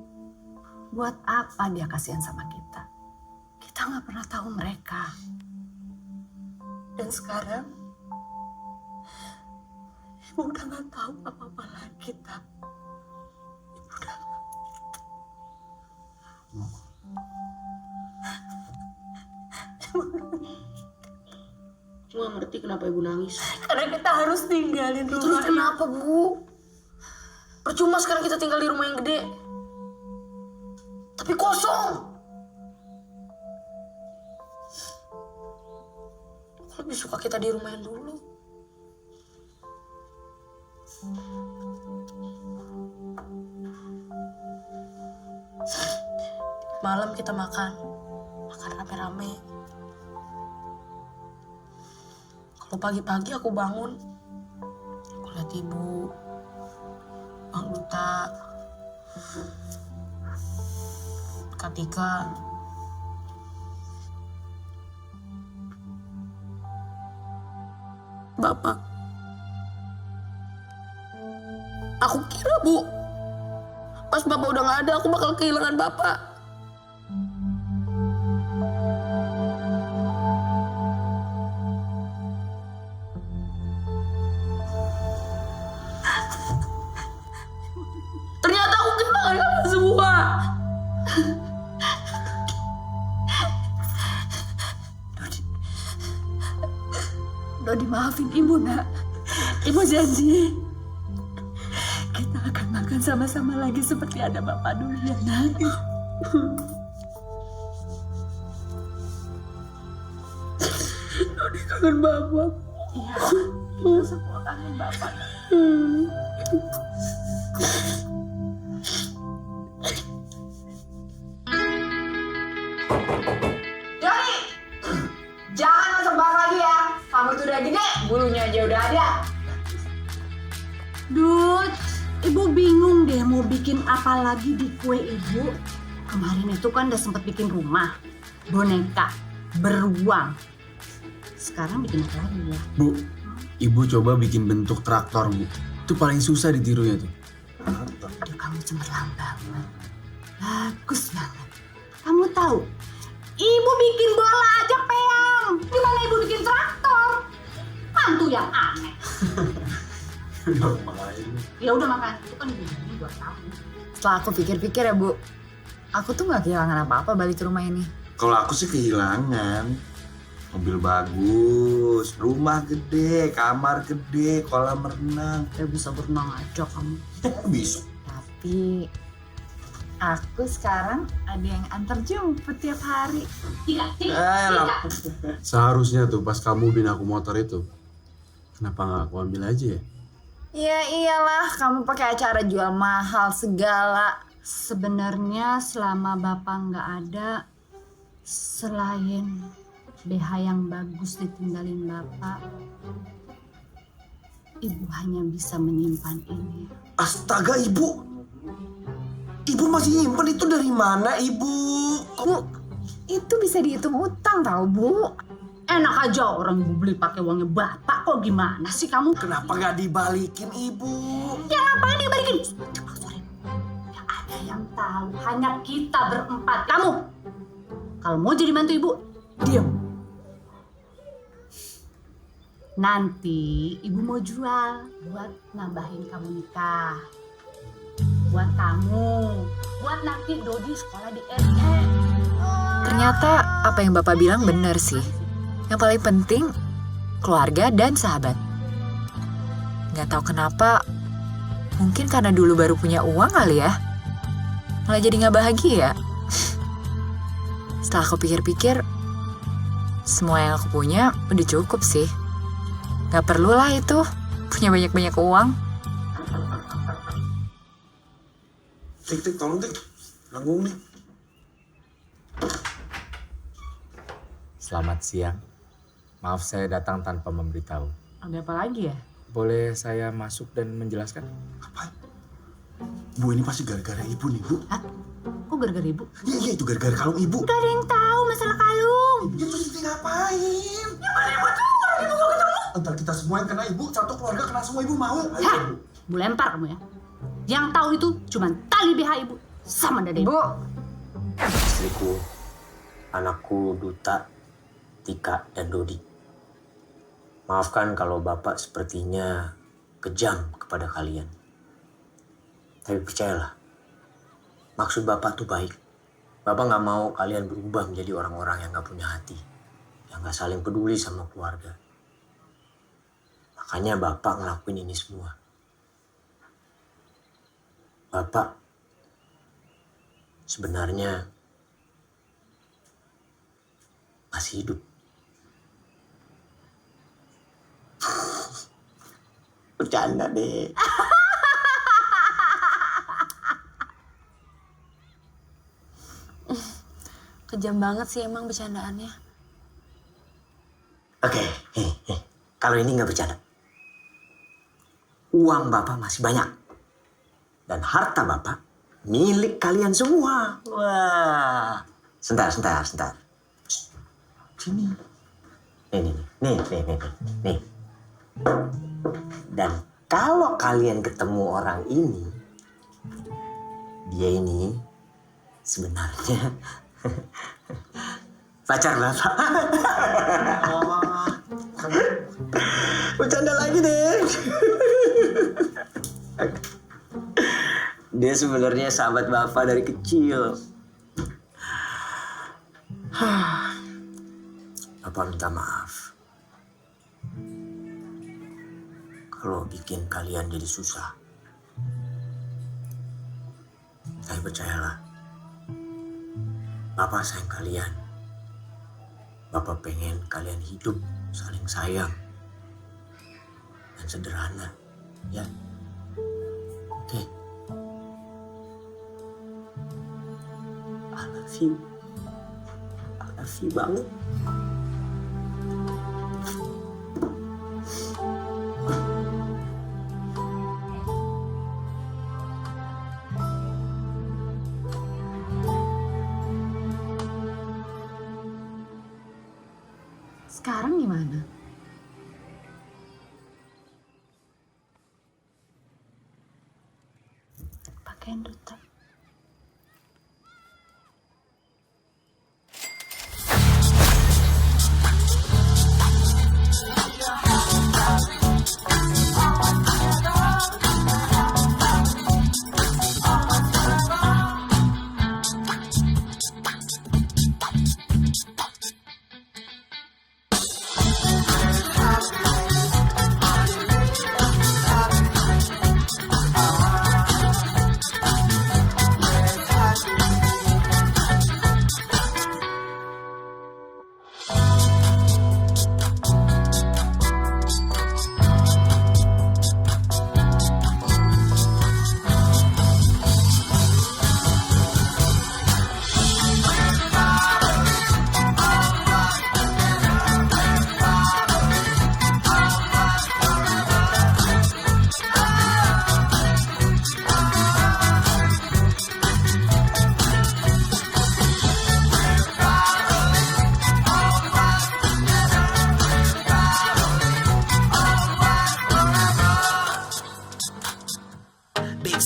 Buat apa dia kasihan sama kita? Kita nggak pernah tahu mereka. Dan sekarang, ibu udah nggak tahu apa-apa lagi, Tak. Cuma ngerti kenapa ibu nangis. Karena kita harus tinggalin Terus rumah. kenapa, Bu? Percuma sekarang kita tinggal di rumah yang gede. Tapi kosong. Aku lebih suka kita di rumah yang dulu. Malam kita makan rame-rame. Kalau pagi-pagi aku bangun, aku lihat ibu, Bang Duta, Katika, Bapak. Aku kira, Bu, pas Bapak udah gak ada, aku bakal kehilangan Bapak. Ternyata aku kehilangan kalian semua. Dodi maafin ibu nak. Ibu janji kita akan makan sama-sama lagi seperti ada bapak dulu ya nak. Dodi kangen Bapak. Iya, kita semua kangen bapak. Dodi, jangan masuk lagi ya. Kamu tuh udah gede, bulunya aja udah ada. Dut, ibu bingung deh mau bikin apa lagi di kue ibu. Kemarin itu kan udah sempet bikin rumah, boneka, beruang. Sekarang bikin apa lagi ya? Bu, ibu coba bikin bentuk traktor, Bu. Itu paling susah ditirunya tuh. Aduh, kamu cemerlang banget. Bagus banget. Kamu tahu, ibu bikin bola aja peang. Gimana ibu bikin traktor? Mantu yang aneh. Ya udah makan, itu kan ini buat kamu. Setelah aku pikir-pikir ya, Bu, aku tuh nggak kehilangan apa-apa balik ke rumah ini. Kalau aku sih kehilangan. Mobil bagus, rumah gede, kamar gede, kolam renang. Ya bisa berenang aja kamu. Bisa. Tapi aku sekarang ada yang antar jemput tiap hari. Tidak. Seharusnya tuh pas kamu beliin aku motor itu, kenapa nggak aku ambil aja ya? Ya iyalah, kamu pakai acara jual mahal segala. Sebenarnya selama bapak nggak ada, selain BH yang bagus ditinggalin bapak, ibu hanya bisa menyimpan ini. Astaga, Ibu. Ibu masih nyimpen itu dari mana, Ibu? Bu, itu bisa dihitung utang tau, Bu. Enak aja orang ibu beli pakai uangnya bapak, kok gimana sih kamu? Kenapa nggak dibalikin, Ibu? Ya ngapain dibalikin? Sorry. Ya ada yang tahu, hanya kita berempat. Kamu, kalau mau jadi mantu ibu, diam. Nanti ibu mau jual buat nambahin kamu nikah. Buat kamu, buat nanti Dodi sekolah di RT. Ternyata apa yang Bapak bilang benar sih. Yang paling penting keluarga dan sahabat. Nggak tahu kenapa, mungkin karena dulu baru punya uang kali ya. Malah jadi nggak bahagia. Setelah aku pikir-pikir, semua yang aku punya udah cukup sih. Nggak perlu lah itu punya banyak-banyak uang. Tik, tolong Tik. Nanggung nih. Selamat siang. Maaf saya datang tanpa memberitahu. Ada apa lagi ya? Boleh saya masuk dan menjelaskan? Bu, ini pasti gara-gara Ibu nih, Bu. Hah? Kok gara-gara ibu? Iya, itu gara-gara kalung Ibu. Gak ada yang tahu masalah kalung. Ya terus Siti ngapain? Ya mana Ibu tahu kalau Ibu gak ketemu? Ntar kita semua yang kena Ibu, satu keluarga kena semua Ibu mau. Hah? Bu lempar kamu ya. Yang tahu itu cuma tali BH ibu sama dada ibu. Istriku, anakku Duta, Tika, dan Dodi. Maafkan kalau Bapak sepertinya kejam kepada kalian. Tapi percayalah, maksud Bapak tuh baik. Bapak nggak mau kalian berubah menjadi orang-orang yang nggak punya hati, yang nggak saling peduli sama keluarga. Makanya Bapak ngelakuin ini semua. Bapak sebenarnya masih hidup. Bercanda deh. Kejam banget sih emang bercandaannya. Oke, kalau ini nggak bercanda. Uang Bapak masih banyak. Dan harta Bapak milik kalian semua. Wah. Sebentar. Sini. Nih. Dan kalau kalian ketemu orang ini, dia ini sebenarnya pacar Bapak. Bercanda lagi deh. Dia sebenarnya sahabat Bapak dari kecil. Bapak minta maaf kalau bikin kalian jadi susah. Tapi percayalah, Bapak sayang kalian. Bapak pengen kalian hidup saling sayang dan sederhana, ya. Oke. I love you. I love you banget. Sekarang gimana? Pakaian duta.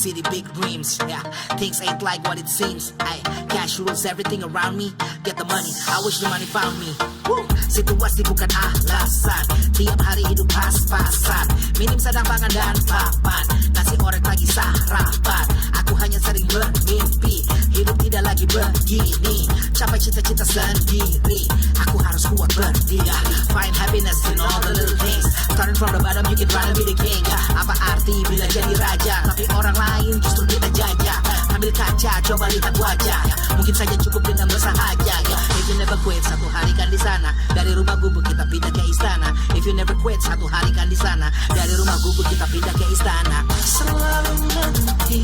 City, big dreams, yeah. Things ain't like what it seems. Cash rules everything around me. Get the money, I wish the money found me. Woo! Situasi bukan alasan. Tiap hari hidup pas-pasan. Minim sedang pangan dan papan. Nasi orek lagi sarapan. Aku hanya sering bermimpi. Hidup tidak lagi begini. Capai cita-cita sendiri. Aku harus kuat berdiri. Find happiness in all the little things. Starting from the bottom, you can try to be the king. Apa arti bila jadi raja? Tapi orang lain justru kita jajah. Ambil kaca, coba lihat wajah. Mungkin saja cukup dengan bersahaja. If you never quit, satu hari kan di sana. Dari rumah gubuk kita pindah ke istana. If you never quit, satu hari kan di sana. Dari rumah gubuk kita pindah ke istana. Selalu nanti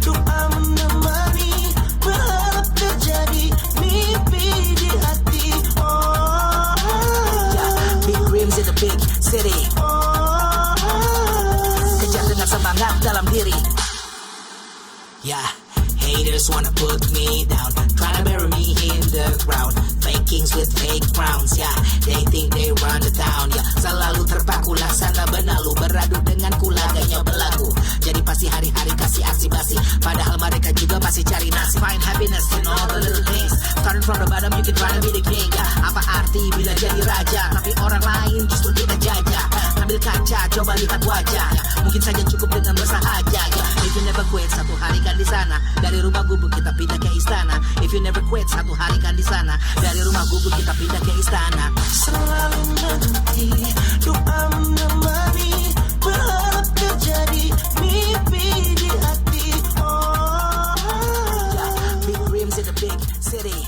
doa menemani, berharap terjadi mimpi di hati. Oh, yeah, big dreams in the big city. Kejar dengan semangat dalam diri. Yeah, haters wanna put me down, tryna bury me in the ground. Fake kings with fake crowns, yeah. They think they run the town, yeah. Selalu terpaku laksana benalu, beradu dengan kulaganya belagu. Jadi pasti hari-hari kasih aksi basi, padahal mereka juga pasti cari nasi. Find happiness in all the little things. Starting from the bottom, you can try to be the king, yeah. Apa arti bila jadi raja, tapi orang lain justru kita jajah. Ambil kaca, coba lihat wajah, yeah. Mungkin saja cukup dengan bersahaja, yeah. If you never quit, satu hari kan di sana. Dari rumah gubuk kita pindah ke istana. If if you never quit, satu hari kan di sana. Dari rumah gubuk kita pindah ke istana. Selalu menanti, doa menemani, berharap terjadi mimpi di hati. Oh, big dreams in the big city.